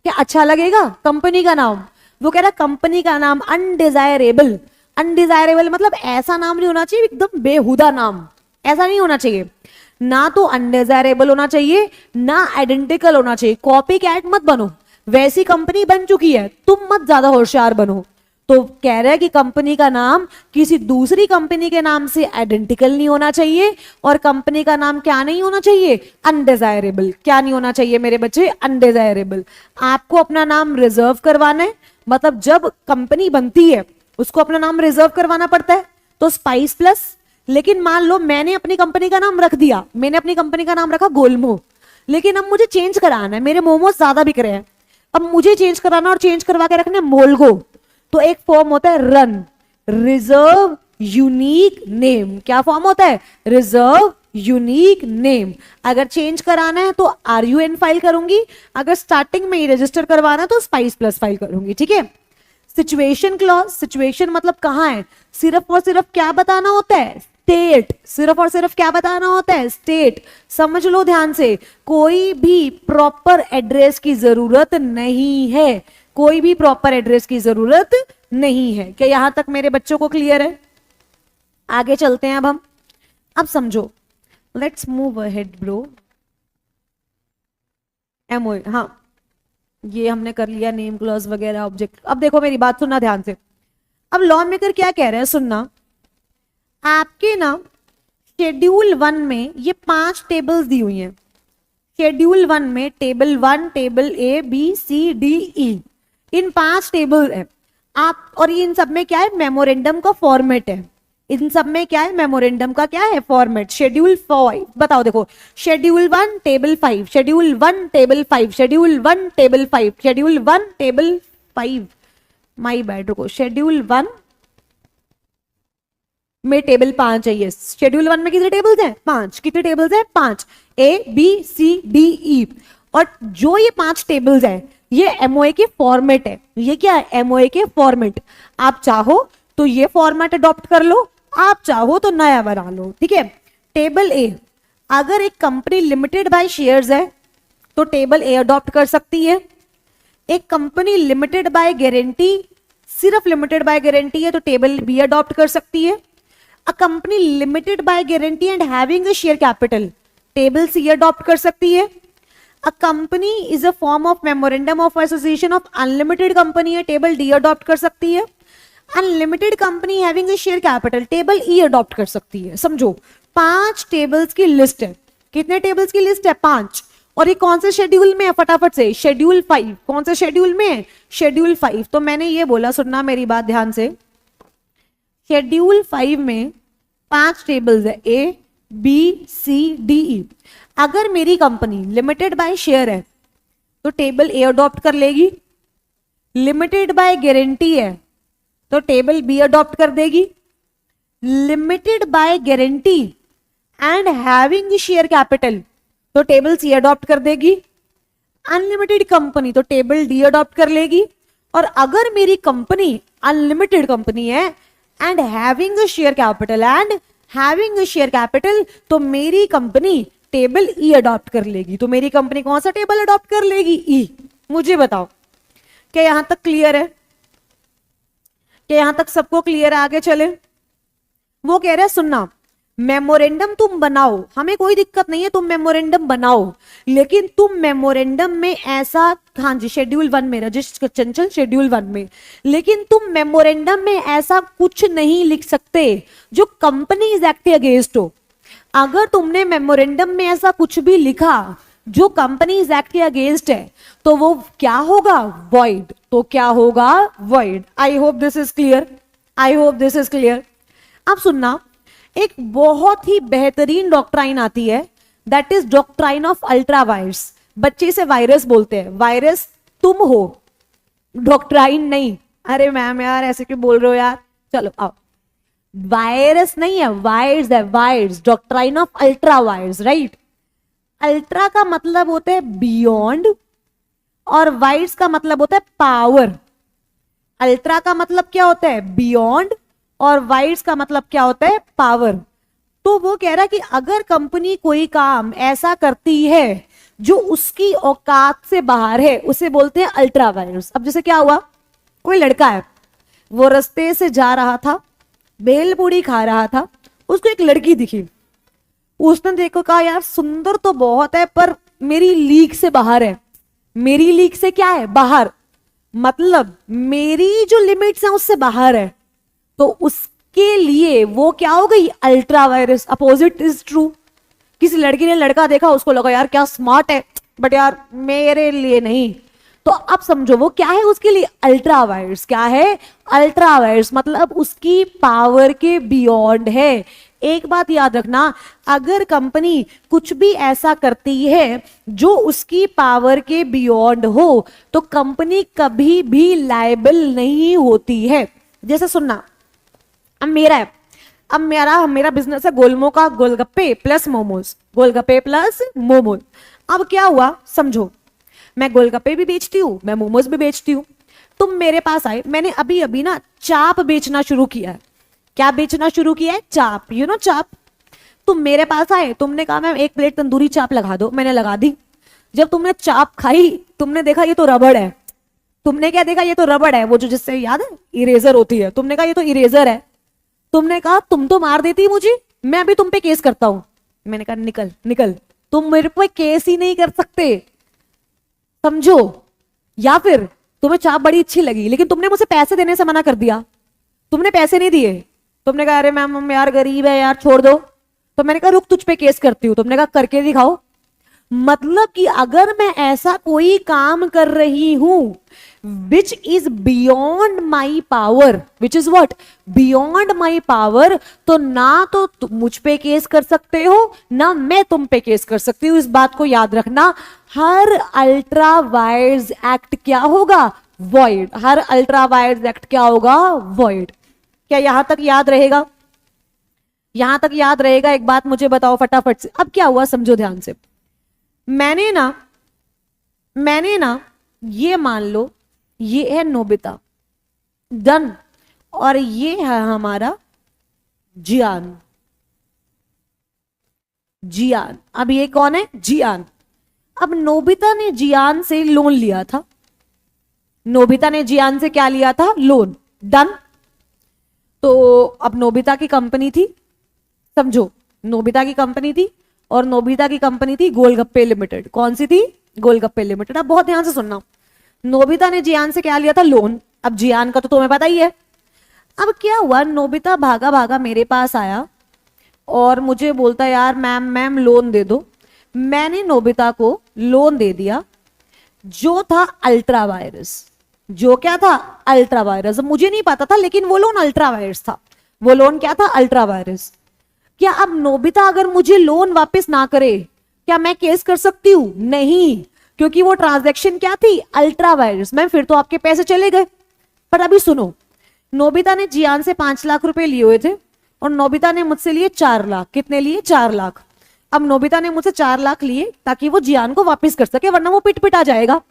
क्या अच्छा लगेगा? कंपनी का नाम, वो कह रहा कंपनी का नाम अनडिजायरेबल। अनडिजायरेबल मतलब ऐसा नाम नहीं होना चाहिए एकदम बेहुदा नाम, ऐसा नहीं होना चाहिए। ना तो अनडिजायरेबल होना चाहिए, ना आइडेंटिकल होना चाहिए। कॉपी कैट मत बनो, वैसी कंपनी बन चुकी है, तुम मत ज्यादा होशियार बनो। तो कह रहा है कि कंपनी का नाम किसी दूसरी कंपनी के नाम से आइडेंटिकल नहीं होना चाहिए, और कंपनी का नाम क्या नहीं होना चाहिए? अनडिजायरेबल। क्या नहीं होना चाहिए मेरे बच्चे? अनडिजायरेबल। आपको अपना नाम रिजर्व करवाना है, मतलब जब कंपनी बनती है उसको अपना नाम रिजर्व करवाना पड़ता है, तो स्पाइस प्लस। लेकिन मान लो मैंने अपनी कंपनी का नाम रख दिया, मैंने अपनी कंपनी का नाम रखा गोलमो, लेकिन अब मुझे चेंज कराना है, मेरे मोमोज ज्यादा बिक रहे हैं, अब मुझे चेंज कराना और चेंज करवा के रखना है मोलगो, तो एक फॉर्म होता है रन, रिजर्व यूनिक नेम। क्या फॉर्म होता है? Reserve unique name. अगर चेंज कराना है तो RUN फाइल करूंगी, अगर स्टार्टिंग में ही रजिस्टर करवाना है तो स्पाइस प्लस फाइल करूंगी, ठीक है। सिचुएशन क्लॉज, सिचुएशन मतलब कहां है, सिर्फ और सिर्फ क्या बताना होता है? स्टेट। सिर्फ और सिर्फ क्या बताना होता है? स्टेट। समझ लो ध्यान से, कोई भी प्रॉपर एड्रेस की जरूरत नहीं है, कोई भी प्रॉपर एड्रेस की जरूरत नहीं है। क्या यहां तक मेरे बच्चों को क्लियर है? आगे चलते हैं अब समझो, let's move ahead bro. MOA, हाँ ये हमने कर लिया, नेम क्लॉज वगैरह ऑब्जेक्ट। अब देखो मेरी बात सुनना ध्यान से, अब लॉ मेकर क्या कह रहे हैं सुनना। आपके ना शेड्यूल 1 में ये 5 टेबल्स दी हुई हैं। शेड्यूल 1 में टेबल 1, टेबल ABCDE, इन 5 टेबल है आप, और इन सब में क्या है? मेमोरेंडम का फॉर्मेट है। इन सब में क्या है? मेमोरेंडम का क्या है? फॉर्मेट। शेड्यूल 5 बताओ, देखो schedule 1 table 5, schedule 1 table 5, schedule 1 table 5, schedule 1 table 5, my bad, रुको, शेड्यूल 1 में टेबल 5 है। यस, शेड्यूल 1 में कितने टेबल्स हैं? 5। कितने टेबल्स हैं? 5, ABCDE। और जो ये 5 टेबल्स है ये MOA के फॉर्मेट है। ये क्या है? MOA के फॉर्मेट। आप चाहो तो ये फॉर्मेट अडॉप्ट कर लो, आप चाहो तो नया बना लो, ठीक है। टेबल A, अगर एक कंपनी लिमिटेड बाय शेयर्स है तो टेबल A अडॉप्ट कर सकती है। एक कंपनी लिमिटेड बाय गारंटी, सिर्फ लिमिटेड बाय गारंटी है तो टेबल B अडॉप्ट कर सकती है। A company limited by guarantee and having a share capital, table C adopt कर सकती है। A company is a form of memorandum of association of unlimited company है, टेबल D अडॉप्ट कर सकती है। Unlimited company having a share capital, table E adopt कर सकती है। समझो 5 टेबल्स की लिस्ट है। कितने टेबल्स की लिस्ट है? 5। और ये कौन से शेड्यूल में है? फटाफट से, शेड्यूल 5। कौन से शेड्यूल में है? शेड्यूल 5। तो मैंने ये बोला, सुनना मेरी बात ध्यान से, शेड्यूल 5 में 5 टेबल्स है, A BCDE। अगर मेरी कंपनी लिमिटेड बाय शेयर है तो टेबल ए अडॉप्ट कर लेगी, लिमिटेड बाय गारंटी है तो टेबल बी अडॉप्ट कर देगी, limited by guarantee and having share capital तो टेबल सी अडॉप्ट कर देगी, अनलिमिटेड कंपनी तो टेबल डी अडॉप्ट कर लेगी, और अगर मेरी कंपनी अनलिमिटेड कंपनी है एंड हैविंग शेयर कैपिटल तो मेरी कंपनी टेबल ई अडॉप्ट कर लेगी। तो मेरी कंपनी कौन सा टेबल अडॉप्ट कर लेगी? ई। मुझे बताओ क्या यहां तक क्लियर है? क्या यहां तक सबको क्लियर है? आगे चले। वो कह रहा है सुनना, मेमोरेंडम तुम बनाओ, हमें कोई दिक्कत नहीं है, तुम मेमोरेंडम बनाओ, लेकिन तुम मेमोरेंडम में ऐसा, हाँ जी शेड्यूल 1 में, रजिस्टर चंचल शेड्यूल 1 में, लेकिन तुम मेमोरेंडम में ऐसा कुछ नहीं लिख सकते जो कंपनीज एक्ट के अगेंस्ट हो। अगर तुमने मेमोरेंडम में ऐसा कुछ भी लिखा जो कंपनीज एक्ट के अगेंस्ट है तो वो क्या होगा? वॉइड। तो क्या होगा? Void. I hope this is clear. अब सुनना, एक बहुत ही बेहतरीन डॉक्ट्राइन आती है, that is doctrine of ultra vires. बच्चे से वायरस बोलते हैं, वायरस तुम हो, डॉक्ट्राइन नहीं। अरे मैम यार ऐसे क्यों बोल रहे हो यार, चलो आओ। वायरस नहीं है, वायर्स है, wires, doctrine of ultra vires, right. Ultra का मतलब होता है बियॉन्ड और वायर्स का मतलब होता है पावर। अल्ट्रा का मतलब क्या होता है? बियॉन्ड, और वाइड्स का मतलब क्या होता है? पावर। तो वो कह रहा है कि अगर कंपनी कोई काम ऐसा करती है जो उसकी औकात से बाहर है, उसे बोलते हैं अल्ट्रा वायरस। अब जैसे क्या हुआ, कोई लड़का है, वो रास्ते से जा रहा था, भेलपूरी खा रहा था, उसको एक लड़की दिखी, उसने देखो कहा यार सुंदर तो बहुत है पर मेरी लीग से बाहर है। मेरी लीग से क्या है? बाहर, मतलब मेरी जो लिमिट्स हैं उससे बाहर है, तो उसके लिए वो क्या हो गई? Ultra vires. Opposite is true. किसी लड़की ने लड़का देखा, उसको लगा यार क्या स्मार्ट है, बट यार मेरे लिए नहीं। तो अब समझो वो क्या है उसके लिए? Ultra vires. क्या है? अल्ट्रा वायरस, मतलब उसकी पावर के बियॉन्ड है। एक बात याद रखना, अगर कंपनी कुछ भी ऐसा करती है जो उसकी पावर के बियॉन्ड हो तो कंपनी कभी भी लायबल नहीं होती है। जैसे सुनना, अब मेरा बिजनेस है गोलमो का, गोलगप्पे प्लस मोमोज, गोलगप्पे प्लस मोमोज। अब क्या हुआ समझो, मैं गोलगप्पे भी बेचती हूँ, मैं मोमोज भी बेचती हूँ। तुम मेरे पास आए, मैंने अभी अभी ना चाप बेचना शुरू किया है। क्या बेचना शुरू किया है? चाप, यू नो चाप। तुम मेरे पास आए, तुमने कहा मैम 1 प्लेट तंदूरी चाप लगा दो, मैंने लगा दी। जब तुमने चाप खाई, तुमने देखा ये तो रबड़ है। तुमने क्या देखा? ये तो रबड़ है, वो जो जिससे याद है इरेजर होती है। तुमने कहा ये तो इरेजर है। तुमने कहा तुम तो मार देती मुझे, मैं अभी तुम पे केस करता हूं। मैंने कहा निकल निकल, तुम मेरे पे केस ही नहीं कर सकते, समझो। या फिर तुम्हें चाप बड़ी अच्छी लगी लेकिन तुमने मुझे पैसे देने से मना कर दिया, तुमने पैसे नहीं दिए। तुमने कहा अरे मैम यार गरीब है यार छोड़ दो। तो मैंने कहा रुक तुझ पे केस करती हूं। तुमने कहा करके दिखाओ। मतलब कि अगर मैं ऐसा कोई काम कर रही हूं which is beyond my power, which is what? Beyond my power, तो ना तो मुझ पे केस कर सकते हो ना मैं तुम पे केस कर सकती हूँ। इस बात को याद रखना। हर अल्ट्रा वायर्स एक्ट क्या होगा? वॉइड। हर अल्ट्रा वायर्स एक्ट क्या होगा? वॉइड। क्या यहां तक याद रहेगा? यहां तक याद रहेगा? एक बात मुझे बताओ फटाफट से। अब क्या हुआ समझो ध्यान से। मैंने ना ये मान लो ये है नोबिता, डन, और ये है हमारा जियान। जियान, अब ये कौन है? जियान। अब नोबिता ने जियान से लोन लिया था। नोबिता ने जियान से क्या लिया था? Loan, done. तो अब नोबिता की कंपनी थी, समझो नोबिता की कंपनी थी, और नोबिता की कंपनी थी गोलगप्पे लिमिटेड। कौन सी थी? गोलगप्पे लिमिटेड। अब बहुत ध्यान से सुनना, नोबिता ने जियान से क्या लिया था? लोन। अब जियान का तो तुम्हें पता ही है। अब क्या हुआ, नोबिता भागा भागा मेरे पास आया और मुझे बोलता यार मैम लोन दे दो। मैंने नोबिता को लोन दे दिया जो था अल्ट्रा वायरस। जो क्या था? Ultra vires. मुझे नहीं पता था लेकिन वो लोन अल्ट्रा वायरस था। वो लोन क्या था? Ultra vires. क्या अब नोबिता अगर मुझे लोन वापस ना करे, क्या मैं केस कर सकती हूं? नहीं, क्योंकि वो ट्रांजैक्शन क्या थी? Ultra vires. मैम फिर तो आपके पैसे चले गए। पर अभी सुनो, नोबिता ने जियान से 5 लाख रुपए लिए हुए थे और नोबिता ने मुझसे लिए 4 लाख। कितने लिए? 4 लाख। अब नोबिता ने मुझसे 4 लाख लिए ताकि वो जियान को वापस कर सके, वरना वो पिट पिट आ जाएगा।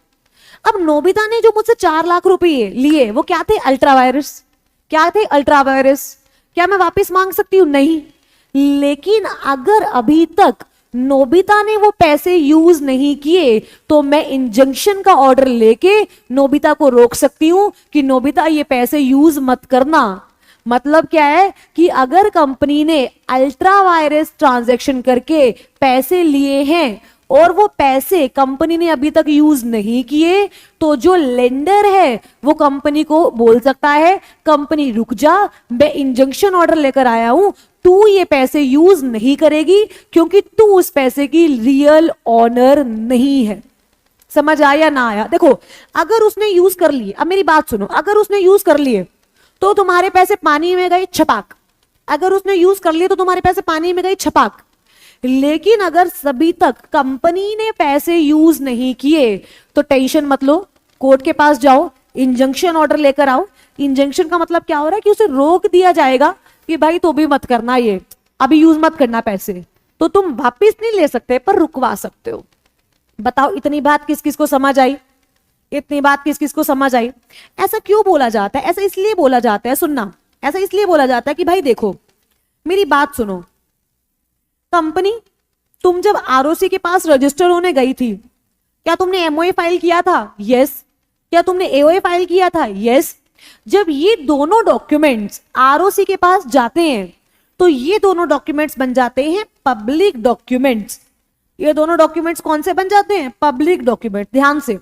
अब नोबिता ने जो मुझसे 4 लाख रुपए लिए वो क्या थे? Ultra vires. क्या थे? Ultra vires. क्या मैं वापस मांग सकती हूं? नहीं। लेकिन अगर अभी तक नोबिता ने वो पैसे यूज नहीं किए तो मैं इंजंक्शन का ऑर्डर लेके नोबिता को रोक सकती हूं कि नोबिता ये पैसे यूज मत करना। मतलब क्या है कि अगर कंपनी ने अल्ट्रा वायरस ट्रांजैक्शन करके पैसे लिए हैं और वो पैसे कंपनी ने अभी तक यूज नहीं किए, तो जो लेंडर है वो कंपनी को बोल सकता है, कंपनी रुक जा, मैं इंजंक्शन ऑर्डर लेकर आया हूं, तू ये पैसे यूज नहीं करेगी क्योंकि तू उस पैसे की रियल ऑनर नहीं है। समझ आया ना आया? देखो, अगर उसने यूज कर लिए, अब मेरी बात सुनो, अगर उसने यूज कर लिए तो तुम्हारे पैसे पानी में गए, छपाक। अगर उसने यूज कर लिए तो तुम्हारे पैसे पानी में गए, छपाक। लेकिन अगर सभी तक कंपनी ने पैसे यूज नहीं किए तो टेंशन मत लो, कोर्ट के पास जाओ, इंजंक्शन ऑर्डर लेकर आओ। इंजंक्शन का मतलब क्या हो रहा है कि उसे रोक दिया जाएगा कि भाई तो भी मत करना, ये अभी यूज मत करना पैसे। तो तुम वापिस नहीं ले सकते पर रुकवा सकते हो। बताओ इतनी बात किस किस को समझ आई? इतनी बात किस किस को समझ आई? ऐसा क्यों बोला जाता है? ऐसा इसलिए बोला जाता है, सुनना, ऐसा इसलिए बोला जाता है कि भाई देखो मेरी बात सुनो, कंपनी तुम जब आरओसी के पास रजिस्टर होने गई थी, क्या तुमने एमओए फाइल किया था? यस। क्या तुमने एओए फाइल किया था? यस। जब ये दोनों डॉक्यूमेंट्स आरओसी के पास जाते हैं तो ये दोनों डॉक्यूमेंट्स बन जाते हैं पब्लिक डॉक्यूमेंट्स। ये दोनों डॉक्यूमेंट्स कौन से बन जाते हैं? Public document. ध्यान से,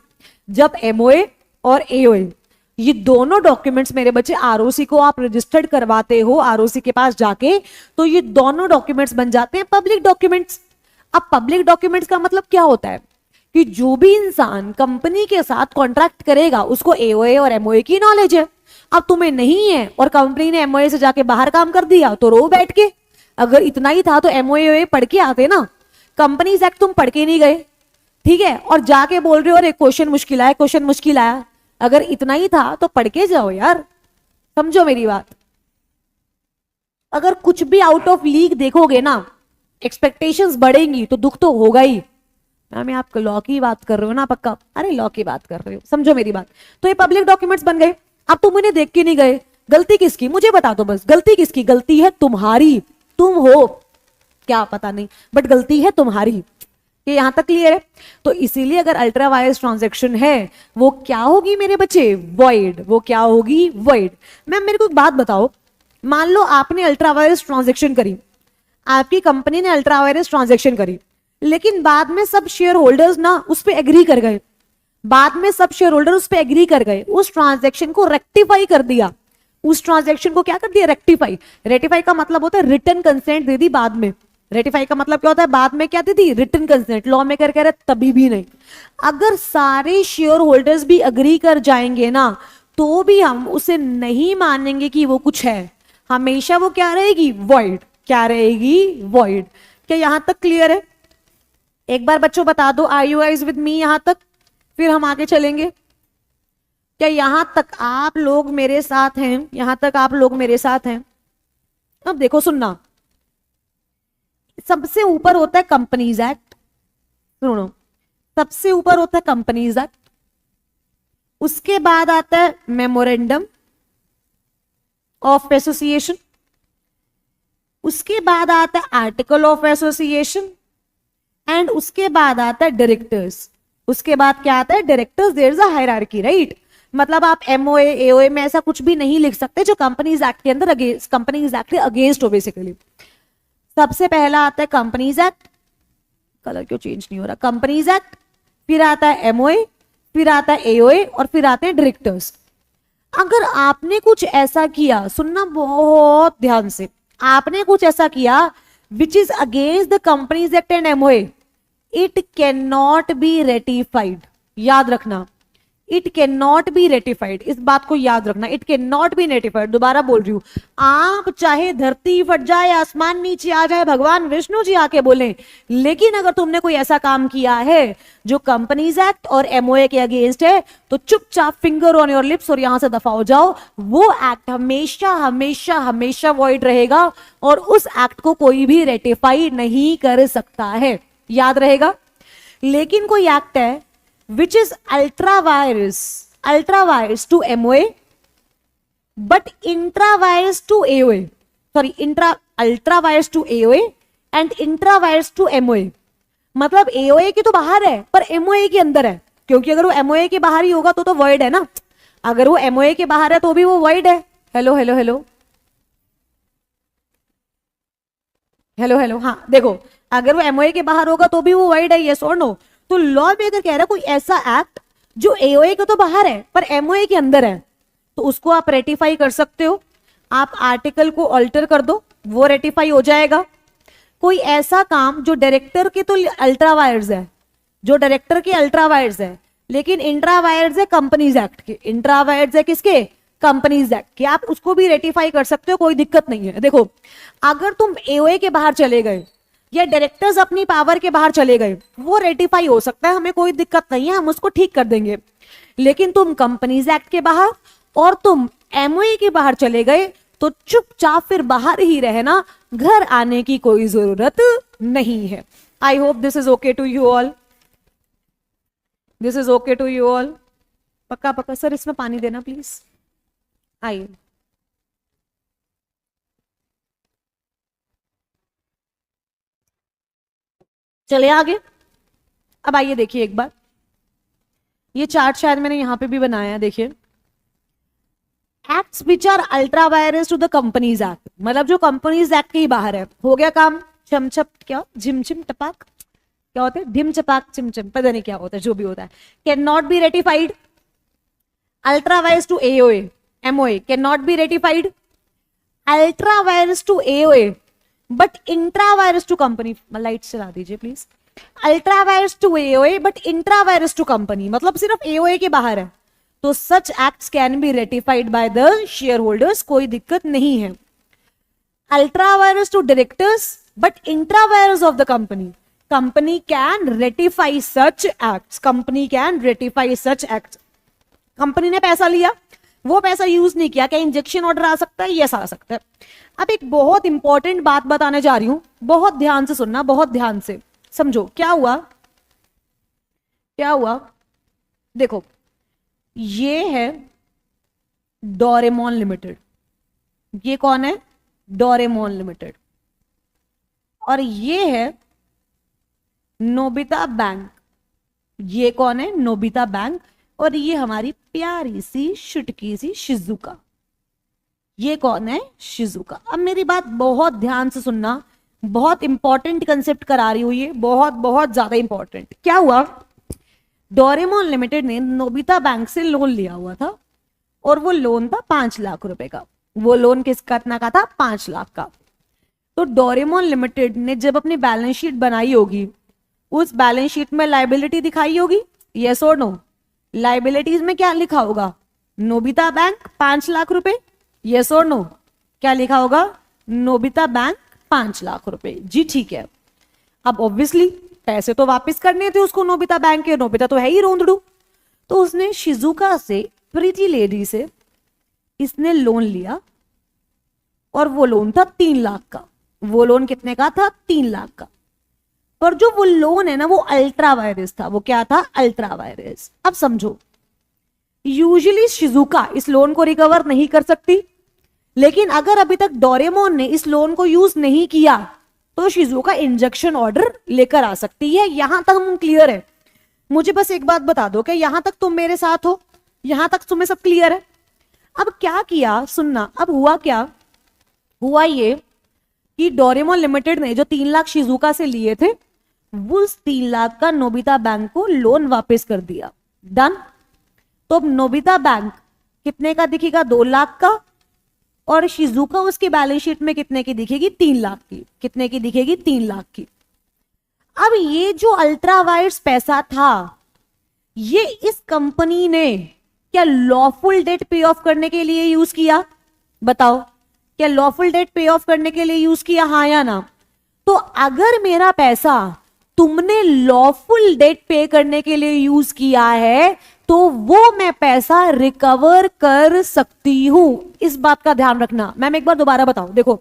जब एमओए और एओए ये दोनों डॉक्यूमेंट्स मेरे बच्चे आरओसी को आप रजिस्टर्ड करवाते हो आरओसी के पास जाके, तो ये दोनों डॉक्यूमेंट्स बन जाते हैं पब्लिक डॉक्यूमेंट्स। अब पब्लिक डॉक्यूमेंट्स का मतलब क्या होता है कि जो भी इंसान कंपनी के साथ कॉन्ट्रैक्ट करेगा उसको एओए और एमओए की नॉलेज है। अब तुम्हें नहीं है और कंपनी ने एमओए से जाके बाहर काम कर दिया तो रो बैठ के। अगर इतना ही था तो एमओए पढ़ के आते ना। कंपनीज एक्ट तुम पढ़ के नहीं गए, ठीक है, और जाके बोल रहे हो अरे क्वेश्चन मुश्किल आया, क्वेश्चन मुश्किल आया। अगर इतना ही था तो पढ़ के जाओ यार, समझो मेरी बात। अगर कुछ भी आउट ऑफ लीग देखोगे ना, एक्सपेक्टेशंस बढ़ेंगी तो दुख तो होगा ही। मैं आप लॉ की बात कर रहे हो ना? पक्का? अरे लॉ की बात कर रहे हो, समझो मेरी बात। तो ये पब्लिक डॉक्यूमेंट्स बन गए। अब तुम उन्हें देख के नहीं गए, गलती किसकी? मुझे बता दो बस, गलती किसकी? गलती है तुम्हारी। तुम हो क्या पता नहीं, बट गलती है तुम्हारी। ये यहां तक क्लियर है? तो इसीलिए अगर अल्ट्रा वायरस ट्रांजैक्शन है वो क्या होगी मेरे बच्चे? वॉइड। वो क्या होगी? वॉइड। मैम मेरे को एक बात बताओ, मान लो आपने अल्ट्रा वायरस ट्रांजैक्शन करी, आपकी कंपनी ने अल्ट्रा वायरस ट्रांजैक्शन करी, लेकिन बाद में सब शेयर होल्डर्स ना उस पर एग्री कर गए, बाद में सब शेयर होल्डर उस पर एग्री कर गए, उस ट्रांजैक्शन को रेक्टिफाई कर दिया। उस ट्रांजैक्शन को क्या कर दिया? रेक्टिफाई। रेक्टिफाई का मतलब होता है रिटर्न कंसेंट दे दी बाद में। रेटिफाई का मतलब क्या होता है? बाद में क्या दी थी? Return consent. लॉ मेकर कह रहे तभी भी नहीं। अगर सारे शेयर होल्डर्स भी अग्री कर जाएंगे ना तो भी हम उसे नहीं मानेंगे कि वो कुछ है, हमेशा वो क्या रहेगी? वॉइड। क्या रहेगी? वॉइड। क्या यहां तक क्लियर है? एक बार बच्चों बता दो, are you guys with me यहां तक? फिर हम आगे चलेंगे। क्या यहां तक आप लोग मेरे साथ हैं? यहां तक आप लोग मेरे साथ हैं? अब देखो सुनना, सबसे ऊपर होता है कंपनीज एक्ट। सुनो, सबसे ऊपर होता है कंपनीज एक्ट, उसके बाद आता है मेमोरेंडम ऑफ एसोसिएशन, उसके बाद आता है आर्टिकल ऑफ एसोसिएशन, एंड उसके बाद आता है डायरेक्टर्स। उसके बाद क्या आता है? Directors. There is a hierarchy, right? मतलब आप एमओए एओए में ऐसा कुछ भी नहीं लिख सकते जो कंपनीज एक्ट के अंदर अगेंस्ट, कंपनीज एक्ट के अगेंस्ट हो बेसिकली। सबसे पहला आता है कंपनीज एक्ट, कलर क्यों चेंज नहीं हो रहा? कंपनीज एक्ट, फिर आता है एमओए, फिर आता है एओए, और फिर आते हैं डायरेक्टर्स। अगर आपने कुछ ऐसा किया, सुनना बहुत ध्यान से, आपने कुछ ऐसा किया which is against the companies act and MOA, it can not be ratified. याद रखना, it can not be ratified, इस बात को याद रखना, it can not be ratified. दोबारा बोल रही हूं, आप चाहे धरती फट जाए, आसमान नीचे आ जाए, भगवान विष्णु जी आके बोले, लेकिन अगर तुमने कोई ऐसा काम किया है जो कंपनीज एक्ट और एमओए के अगेंस्ट है, तो चुपचाप फिंगर ऑन योर लिप्स और यहां से दफा हो जाओ। वो एक्ट हमेशा हमेशा हमेशा वॉइड रहेगा और उस एक्ट को कोई भी रेटिफाई नहीं कर सकता है, याद रहेगा। लेकिन कोई एक्ट है which is ultra virus to MOA but intra virus to AOA, sorry ultra virus to AOA and intra virus to MOA। मतलब AOA के तो बाहर है पर MOA के अंदर है, क्योंकि अगर वो MOA के बाहर ही होगा तो void है ना, अगर वो MOA के बाहर है तो भी वो void है। Hello hello hello hello hello, हाँ देखो, अगर वो MOA के बाहर होगा तो भी वो void है, यस और नो। तो लॉ मेकर कह रहा है कोई ऐसा एक्ट जो एओए के तो बाहर है पर एमओए के अंदर है, तो उसको आप रेटिफाई कर सकते हो। आप आर्टिकल को अल्टर कर दो, वो रेटिफाई हो जाएगा। कोई ऐसा काम जो डायरेक्टर के तो अल्ट्रा वायर्स है, जो डायरेक्टर के अल्ट्रा वायर्स है, लेकिन इंट्रा वायर्स है कंपनीज एक्ट के, इंट्रा वायर्स है किसके, कंपनीज एक्ट के, आप उसको भी रेटिफाई कर सकते हो, कोई दिक्कत नहीं है। देखो, अगर तुम एओए के बाहर चले गए या डायरेक्टर्स अपनी पावर के बाहर चले गए, वो रेटिफाई हो सकता है, हमें कोई दिक्कत नहीं है, हम उसको ठीक कर देंगे। लेकिन तुम कंपनीज एक्ट के बाहर और तुम एमओए के बाहर चले गए तो चुपचाप फिर बाहर ही रहना, घर आने की कोई जरूरत नहीं है। I hope this is okay to you all, this is okay to you all. पक्का पक्का सर, इसमें पानी देना प्लीज। आइए, चले आगे। अब आइए देखिए एक बार, ये चार्ट शायद मैंने यहां पे भी बनाया है, देखिए। Acts which are ultra virus to the companies act, मतलब जो कंपनीज एक्ट के ही बाहर है, हो गया काम। चमचप क्या, झिमझिम टपाक क्या होता है, ढिम चपाक चिमचम, पता नहीं क्या होता है, जो भी होता है। Can not be ratified. Ultra virus to AOA MOA can not be ratified. Ultra virus to AOA but intra vires to company, light चला दीजिए please. Ultra virus to AOA but intra vires to company, मतलब सिर्फ एओए के बाहर है, तो such acts can be ratified by the share holders, कोई दिक्कत नहीं है। Ultra virus to directors but intra vires of the company, company can ratify such acts, company can ratify such acts. Company ने पैसा लिया, वो पैसा यूज नहीं किया, क्या इंजेक्शन ऑर्डर आ सकता है, यस आ सकता है। अब एक बहुत इंपॉर्टेंट बात बताने जा रही हूं, बहुत ध्यान से सुनना, बहुत ध्यान से समझो। क्या हुआ, क्या हुआ, देखो ये है डोरेमोन लिमिटेड, ये कौन है, डोरेमोन लिमिटेड, और ये है नोबिता बैंक, ये कौन है, नोबिता बैंक, और ये हमारी प्यारी सी शुटकी सी शिजुका, ये कौन है, शिजुका। अब मेरी बात बहुत ध्यान से सुनना, बहुत इंपॉर्टेंट कंसेप्ट करा रही हूं, ये बहुत बहुत ज्यादा इंपॉर्टेंट। क्या हुआ, डोरेमोन लिमिटेड ने नोबिता बैंक से लोन लिया हुआ था, और वो लोन था 5 लाख रुपए का। वो लोन किसका, कितना का था, 5 लाख का। तो डोरेमोन लिमिटेड ने जब अपनी बैलेंस शीट बनाई होगी, उस बैलेंस शीट में लाइबिलिटी दिखाई होगी, यस और नो। लाइबिलिटीज में क्या लिखा होगा, नोबिता बैंक 5 लाख रुपए, यस और नो। क्या लिखा होगा, नोबिता बैंक 5 लाख रुपए, जी ठीक है। अब ऑब्वियसली पैसे तो वापस करने थे उसको नोबिता बैंक के, नोबिता तो है ही रोंदड़ू, तो उसने शिजुका से, प्रीति लेडी से इसने लोन लिया, और वो लोन था 3 लाख का। वो लोन कितने का था, 3 लाख का। पर जो वो लोन है ना, वो अल्ट्रा वायरस था। वो क्या था, अल्ट्रा वायरस। अब समझो, यूजुअली शिजुका इस लोन को रिकवर नहीं कर सकती, लेकिन अगर अभी तक डोरेमोन ने इस लोन को यूज नहीं किया तो शिजुका इंजेक्शन ऑर्डर लेकर आ सकती है। यहां तक हम क्लियर है। मुझे बस एक बात बता दो कि यहां तक तुम मेरे साथ हो, यहां तक तुम्हें सब क्लियर है। अब क्या किया, सुनना, अब हुआ क्या, हुआ ये कि डोरेमोन लिमिटेड ने जो 3 लाख शिजुका से लिए थे, वो उस 3 लाख का नोबिता बैंक को लोन वापस कर दिया। डन। तो अब नोबिता बैंक कितने का दिखेगा, 2 लाख का, और शिजुका उसकी बैलेंस शीट में कितने की दिखेगी, 3 लाख की। कितने की दिखेगी, 3 लाख की। अब ये जो अल्ट्रा वायर्स पैसा था, ये इस कंपनी ने क्या लॉफुल डेट पे ऑफ करने के लिए यूज किया? बताओ, क्या लॉफुल डेट पे ऑफ करने के लिए यूज किया, हाँ या ना? तो अगर मेरा पैसा तुमने लॉफुल डेट पे करने के लिए यूज किया है तो वो मैं पैसा रिकवर कर सकती हूं। इस बात का ध्यान रखना। मैम एक बार दोबारा बताओ, देखो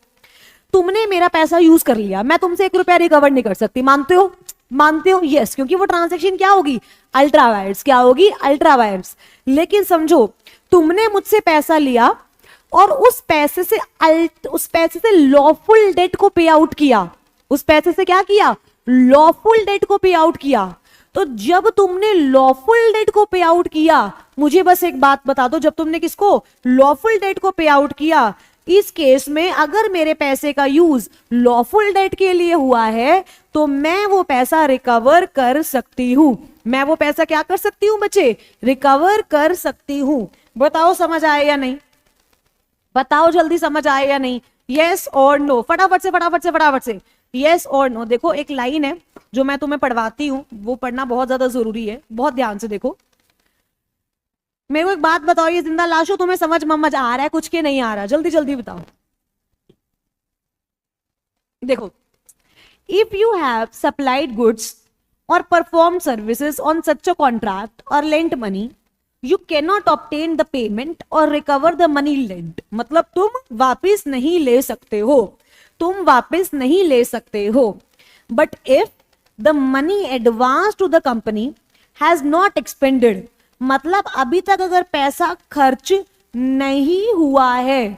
तुमने मेरा पैसा यूज कर लिया, मैं तुमसे 1 रुपया रिकवर नहीं कर सकती, मानते हो? मानते हो? यस, क्योंकि वो ट्रांजैक्शन क्या होगी? Ultra vires. क्या होगी? Ultra vires. लेकिन समझो, तुमने मुझसे पैसा लिया और उस पैसे से लॉफुल डेट को पे आउट किया। उस पैसे से क्या किया? लॉफुल डेट को पे आउट किया। तो जब तुमने लॉफुल डेट को पे आउट किया, मुझे बस एक बात बता दो, जब तुमने किसको? लॉफुल डेट को पे आउट किया, इस केस में अगर मेरे पैसे का यूज लॉफुल डेट के लिए हुआ है तो मैं वो पैसा रिकवर कर सकती हूं। मैं वो पैसा क्या कर सकती हूं बच्चे? रिकवर कर सकती हूं। बताओ समझ आए या नहीं? बताओ जल्दी, समझ आए या नहीं? यस और नो, फटाफट से फटाफट से फटाफट से यस और नो। देखो एक लाइन है जो मैं तुम्हें पढ़वाती हूं, वो पढ़ना बहुत ज्यादा जरूरी है, बहुत ध्यान से देखो। मेरे को एक बात बताओ, ये जिंदा लाश हो, तुम्हें समझ ममझ आ रहा है कुछ के नहीं आ रहा? जल्दी जल्दी बताओ। देखो, if you have supplied goods or perform services on such a contract or lent money, you can not obtain the payment or recover the money lent. मतलब तुम वापिस नहीं ले सकते हो, तुम वापिस नहीं ले सकते हो। But if the money advance to the company has not expended, मतलब अभी तक अगर पैसा खर्च नहीं हुआ है,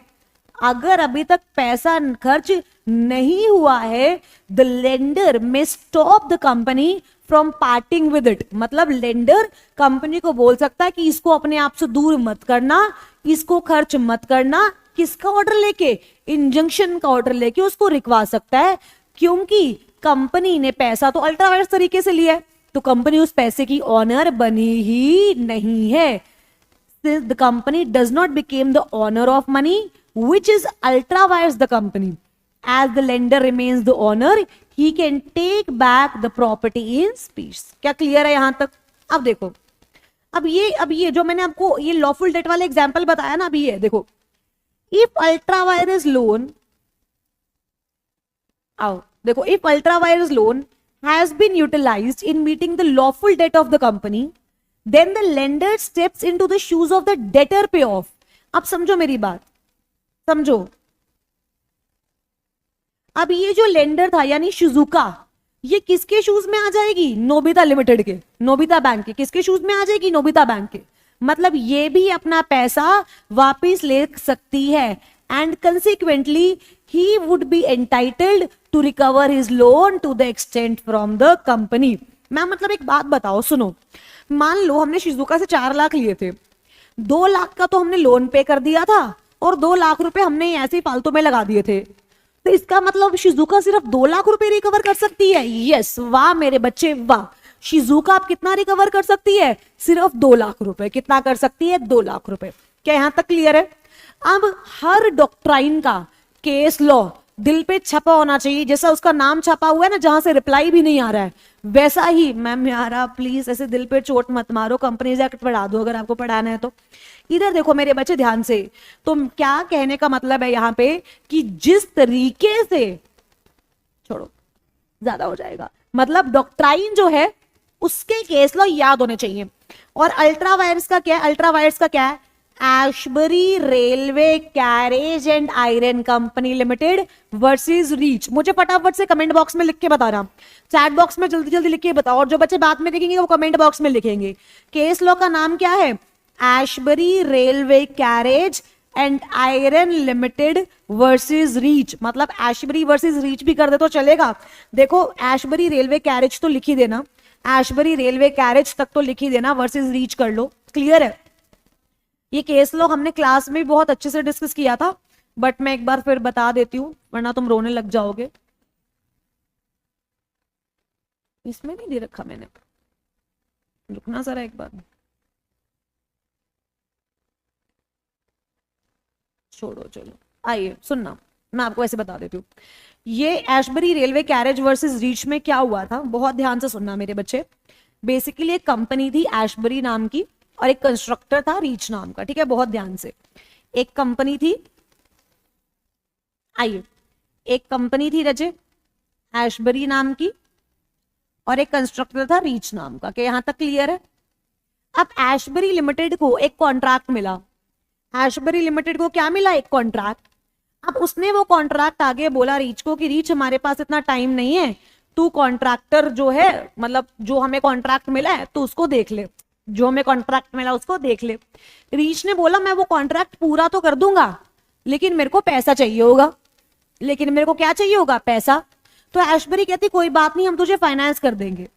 अगर अभी तक पैसा खर्च नहीं हुआ है, the lender may stop the company from parting with it. मतलब लेंडर कंपनी को बोल सकता है कि इसको अपने आप से दूर मत करना, इसको खर्च मत करना। किसका ऑर्डर लेके? इंजंक्शन का ऑर्डर लेके उसको रिकवा सकता है, क्योंकि कंपनी ने पैसा तो अल्ट्रावायरस तरीके से लिया है, तो कंपनी उस पैसे की ऑनर बनी ही नहीं है। Since the company does not become the owner of money, which is ultrawires the company, as the lender remains the owner, he can take back the property in specie। क्या क्लियर है यहां तक? अब देखो, अब ये जो मैंने आपको ये लॉफुल डेट वाला एग्जांपल बताया ना, अभी ये देखो, इफ अल्ट्रावायरस लोन, आओ देखो, if ultra vires loan has been utilized in meeting the lawful debt of the company, then the lender steps into the shoes of the debtor payoff। अब समझो मेरी बात, समझो। अब ये जो लेंडर था यानी शिजुका, ये किसके शूज में आ जाएगी? नोबिता लिमिटेड के, नोबिता बैंक के। किसके शूज में आ जाएगी? नोबिता बैंक के। मतलब ये भी अपना पैसा वापिस ले सकती है, and consequently he would be entitled to recover his loan to the extent from the company। मैं मतलब एक बात बताओ, सुनो, मान लो हमने शिजुका से 4 लाख लिए थे, 2 लाख का तो हमने लोन पे कर दिया था और 2 लाख रुपए हमने ऐसे ही फालतू में लगा दिए थे। तो इसका मतलब शिजुका सिर्फ 2 लाख रुपए रिकवर कर सकती है। यस, वाह मेरे बच्चे वाह। शिजुका आप कितना रिकवर कर सकती है? सिर्फ 2 लाख रुपए। कितना कर सकती है? 2 लाख रुपए। क्या यहां तक क्लियर है? अब हर डॉक्ट्राइन का केस लॉ दिल पे छपा होना चाहिए, जैसा उसका नाम छपा हुआ है ना, जहां से रिप्लाई भी नहीं आ रहा है, वैसा ही। मैम यारा प्लीज ऐसे दिल पे चोट मत मारो, कंपनीज एक्ट पढ़ा दो अगर आपको पढ़ाना है तो। इधर देखो मेरे बच्चे ध्यान से, तो क्या कहने का मतलब है यहाँ पे कि जिस तरीके से, छोड़ो ज्यादा हो जाएगा, मतलब डॉक्ट्राइन जो है उसके केस लॉ याद होने चाहिए। और अल्ट्रावायर्स का क्या है? अल्ट्रावायर्स का क्या है? Ashbery railway carriage and iron company limited versus reach. मुझे फटाफट से कमेंट बॉक्स में लिख के बताना, चैट बॉक्स में जल्दी जल्दी लिख के बताओ, और जो बच्चे बाद में देखेंगे वो कमेंट बॉक्स में लिखेंगे। केस लॉ का नाम क्या है? Ashbery railway carriage and iron limited versus reach. मतलब एशबरी वर्सेस रीच भी कर दे तो चलेगा। देखो एशबरी रेलवे कैरेज तो लिख ही देना, एशबरी रेलवे कैरेज तक तो लिख ही देना, वर्सेस रीच कर लो। क्लियर है? ये केस लॉ हमने क्लास में बहुत अच्छे से डिस्कस किया था, बट मैं एक बार फिर बता देती हूँ वरना तुम रोने लग जाओगे। इसमें नहीं दे रखा मैंने, रुकना जरा एक बार, छोड़ो चलो, आइए सुनना, मैं आपको ऐसे बता देती हूँ। ये Ashbery railway carriage versus reach में क्या हुआ था, बहुत ध्यान से सुनना मेरे बच्चे। बेसिकली एक कंपनी थी एशबरी नाम की और एक कंस्ट्रक्टर था रीच नाम का, ठीक है, बहुत ध्यान से। एक कंपनी थी, आइए, एक कंपनी थी रजे एशबरी नाम की और एक कंस्ट्रक्टर था रीच नाम का। क्या यहां तक क्लियर है? अब एशबरी लिमिटेड को एक कॉन्ट्रैक्ट मिला। एशबरी लिमिटेड को क्या मिला? एक कॉन्ट्रैक्ट। अब उसने वो कॉन्ट्रैक्ट आगे बोला रीच को कि रीच हमारे पास इतना टाइम नहीं है, तू कॉन्ट्रैक्टर जो है, मतलब जो हमें कॉन्ट्रैक्ट मिला है तो उसको देख ले, जो हमें कॉन्ट्रैक्ट मिला उसको देख ले। रीच ने बोला मैं वो कॉन्ट्रैक्ट पूरा तो कर दूंगा लेकिन मेरे को पैसा चाहिए होगा। लेकिन मेरे को क्या चाहिए होगा? पैसा। तो एशबरी कहती कोई बात नहीं, हम तुझे फाइनेंस कर देंगे,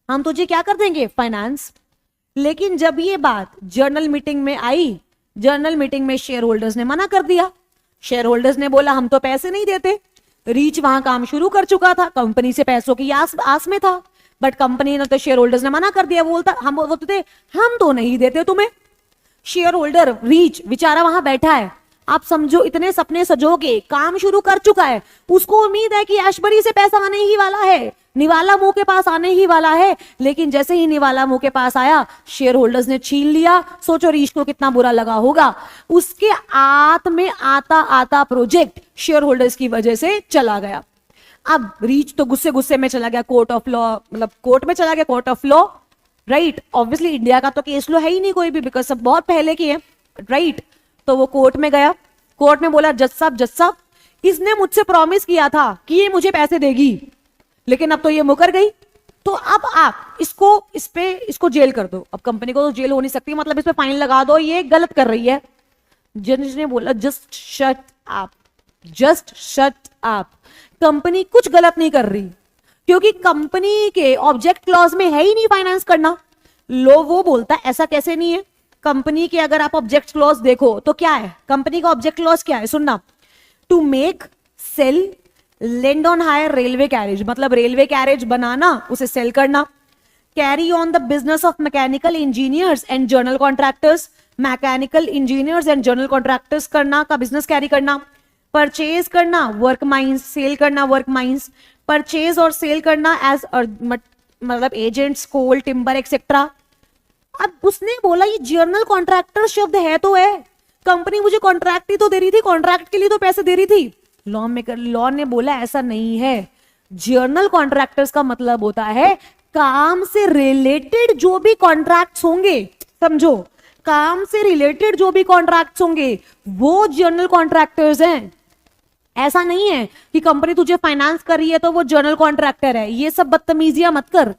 हम तुझे क्या कर देंगे? फाइनेंस। लेकिन जब ये बात जर्नल मीटिंग में आई, जर्नल मीटिंग में शेयर होल्डर्स ने मना कर दिया। शेयर होल्डर्स ने बोला हम तो पैसे नहीं देते। रीच वहां काम शुरू कर चुका था, कंपनी से पैसों की आस में था, बट कंपनी ने तो शेयर होल्डर्स ने मना कर दिया। बोलता हम बोलते थे हम तो नहीं देते तुम्हें। शेयर होल्डर रीच बेचारा वहां बैठा है, आप समझो इतने सपने सजोगे, काम शुरू कर चुका है, उसको उम्मीद है कि एशबरी से पैसा आने ही वाला है, निवाला मुंह के पास आने ही वाला है। लेकिन जैसे ही निवाला मुंह के पास आया, शेयर होल्डर्स ने छीन लिया। सोचो रीच को कितना बुरा लगा होगा। उसके हाथ में आता आता प्रोजेक्ट शेयर होल्डर्स की वजह से चला गया। अब रीच तो गुस्से गुस्से में चला गया कोर्ट ऑफ लॉ, मतलब कोर्ट में चला गया, court of law, right. Obviously India का तो केस लॉ है ही नहीं कोई भी, बिकॉज सब बहुत पहले की है, राइट। तो वो कोर्ट में गया, कोर्ट में बोला जज साहब इसने मुझसे प्रॉमिस किया था कि ये मुझे पैसे देगी, लेकिन अब तो ये मुकर गई, तो अब आप इसको जेल कर दो। अब कंपनी को तो जेल हो नहीं सकती, मतलब इस पे फाइन लगा दो, ये गलत कर रही है। जज ने बोला just shut up, just shut up. Company कुछ गलत नहीं कर रही, क्योंकि कंपनी के ऑब्जेक्ट क्लॉज में है ही नहीं फाइनेंस करना। लो वो बोलता है ऐसा कैसे नहीं है। कंपनी के अगर आप ऑब्जेक्ट क्लॉज देखो तो क्या है, कंपनी का ऑब्जेक्ट क्लॉज क्या है? सुनना, to make, sale, lend on hire railway carriage, मतलब रेलवे कैरेज बनाना, उसे सेल करना। Carry on the business of mechanical engineers and general contractors, mechanical engineers and general contractors करना का बिजनेस कैरी करना। परचेज करना, वर्क माइंस, सेल करना वर्क माइंस, परचेज और सेल करना एज मतलब एजेंट्स, कोल, टिम्बर एक्सेट्रा। अब उसने बोला ये जर्नल कॉन्ट्रैक्टर शब्द है तो है, कंपनी मुझे कॉन्ट्रैक्ट ही तो दे रही थी, कॉन्ट्रैक्ट के लिए तो पैसे दे रही थी। लॉ ने बोला ऐसा नहीं है, जर्नल कॉन्ट्रैक्टर्स का मतलब होता है काम से रिलेटेड जो भी कॉन्ट्रैक्ट्स होंगे, समझो, काम से रिलेटेड जो भी कॉन्ट्रैक्ट्स होंगे वो जर्नल कॉन्ट्रैक्टर्स हैं। ऐसा नहीं है कि कंपनी तुझे फाइनेंस कर रही है तो वो जर्नल कॉन्ट्रैक्टर है। ये सब बदतमीजियां मत कर।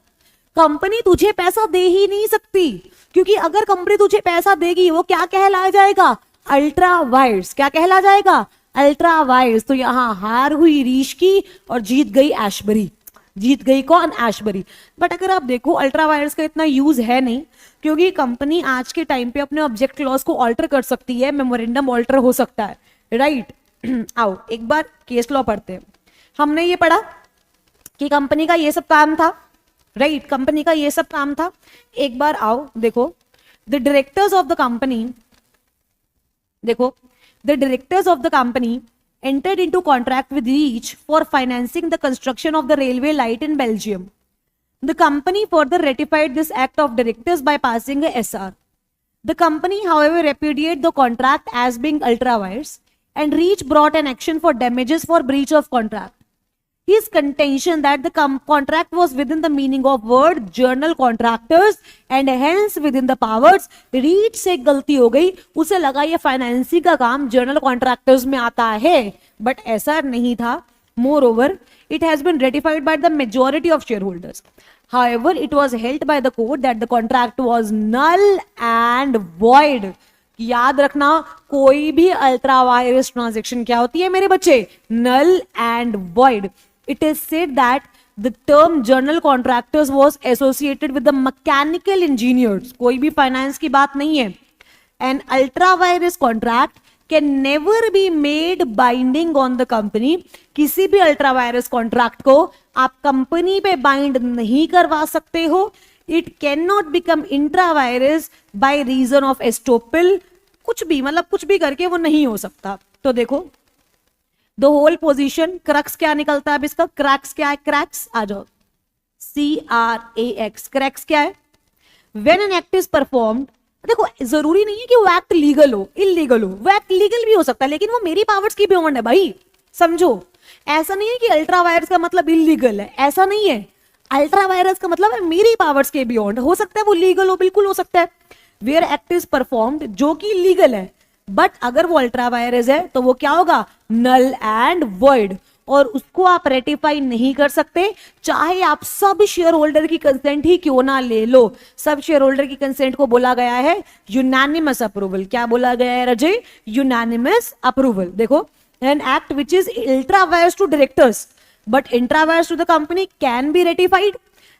कंपनी तुझे पैसा दे ही नहीं सकती, क्योंकि अगर कंपनी तुझे पैसा देगी वो क्या कहला जाएगा? Ultra vires. क्या कहला जाएगा? Ultra vires. तो यहां हार हुई रीच की और जीत गई एशबरी। जीत गई कौन? एशबरी। बट अगर आप देखो अल्ट्रा वायर्स का इतना यूज है नहीं, क्योंकि कंपनी आज के टाइम पे अपने ऑब्जेक्ट क्लॉज को ऑल्टर कर सकती है, मेमोरेंडम ऑल्टर हो सकता है, राइट। आओ एक बार केस लॉ पढ़ते हैं। हमने ये पढ़ा कि कंपनी का ये सब काम था, राइट, कंपनी का ये सब काम था। एक बार आओ देखो, the directors of the company, देखो, the directors of the company entered into contract with Reach for financing the construction of the railway light in Belgium. The company further ratified this act of directors by passing a SR. The company, however, repudiated the contract as being ultra vires, and Reach brought an action for damages for breach of contract. His contention that the contract was within the meaning of word journal contractors and hence within the powers. Reach से गलती हो गई, उसे लगा ये फाइनेंसिंग का काम जर्नल कॉन्ट्रैक्टर्स में आता है, बट ऐसा नहीं था। Moreover, it has been ratified by the majority of shareholders. However, it was held by the court that the contract was null and void. याद रखना, कोई भी अल्ट्रा वायरस ट्रांजेक्शन क्या होती है मेरे बच्चे? null and void. It is said that the term journal contractors was associated with the mechanical engineers. कोई भी फाइनेंस की बात नहीं है। An ultra virus contract can never be made binding on the company. किसी भी अल्ट्रा वायरस कॉन्ट्रैक्ट को आप कंपनी पे बाइंड नहीं करवा सकते हो। It cannot become intra-virus by reason of estoppel. कुछ भी, मतलब कुछ भी करके वो नहीं हो सकता। तो देखो द होल पोजीशन, क्रक्स क्या निकलता है अब इसका? क्रैक्स क्या है? क्रैक्स आ जाओ, CRAX, क्रैक्स क्या है? When an act is performed, देखो जरूरी नहीं है कि वो एक्ट लीगल हो, इलीगल हो, वो एक्ट लीगल भी हो सकता है लेकिन वो मेरी पावर्स की बियॉन्ड है भाई, समझो। ऐसा नहीं है कि अल्ट्रा वायरस का मतलब इलीगल है, ऐसा नहीं है। अल्ट्रा वायरस का मतलब है मेरी पावर्स के बियॉन्ड, हो सकता है वो लीगल हो, बिल्कुल हो सकता है। वेयर एक्ट इज परफॉर्म्ड, जो कि लीगल है, बट अगर वो अल्ट्रा वायरस है तो वो क्या होगा? नल एंड वॉइड, और उसको आप रेटिफाई नहीं कर सकते, चाहे आप सब शेयर होल्डर की कंसेंट ही क्यों ना ले लो। सब शेयर होल्डर की कंसेंट को बोला गया है यूनानिमस अप्रूवल। क्या बोला गया है रजय? Unanimous approval. देखो, an act which is ultra virus to directors but intra virus to the company can be ratified.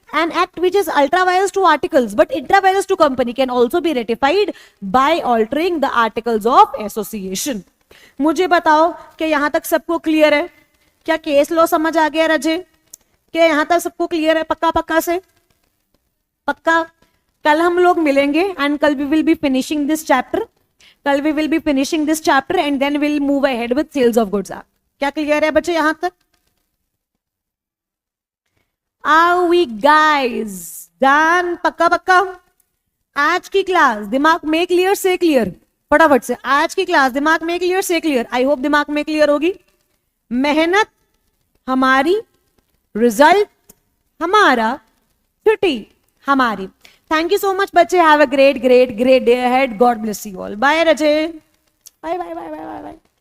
An act which is ultra virus to articles but intra virus to company can also be ratified by altering the articles of association. मुझे बताओ कि यहां तक सबको क्लियर है? क्या केस लॉ समझ आ गया रजे? क्या यहां तक सबको क्लियर है? पक्का पक्का से पक्का। कल हम लोग मिलेंगे एंड कल we will be finishing this chapter. कल we will be finishing this chapter and then will move ahead with sales of goods. क्या क्लियर है बच्चे यहां तक? Are we guys done? पक्का पक्का। आज की क्लास दिमाग में क्लियर से क्लियर, फटाफट से आज की क्लास दिमाग में क्लियर से क्लियर। आई होप दिमाग में क्लियर होगी। मेहनत हमारी, रिजल्ट हमारा, छुट्टी हमारी। थैंक यू सो मच बच्चे। Have a great great great day ahead. God bless you all. Bye रजे। Bye bye bye bye bye.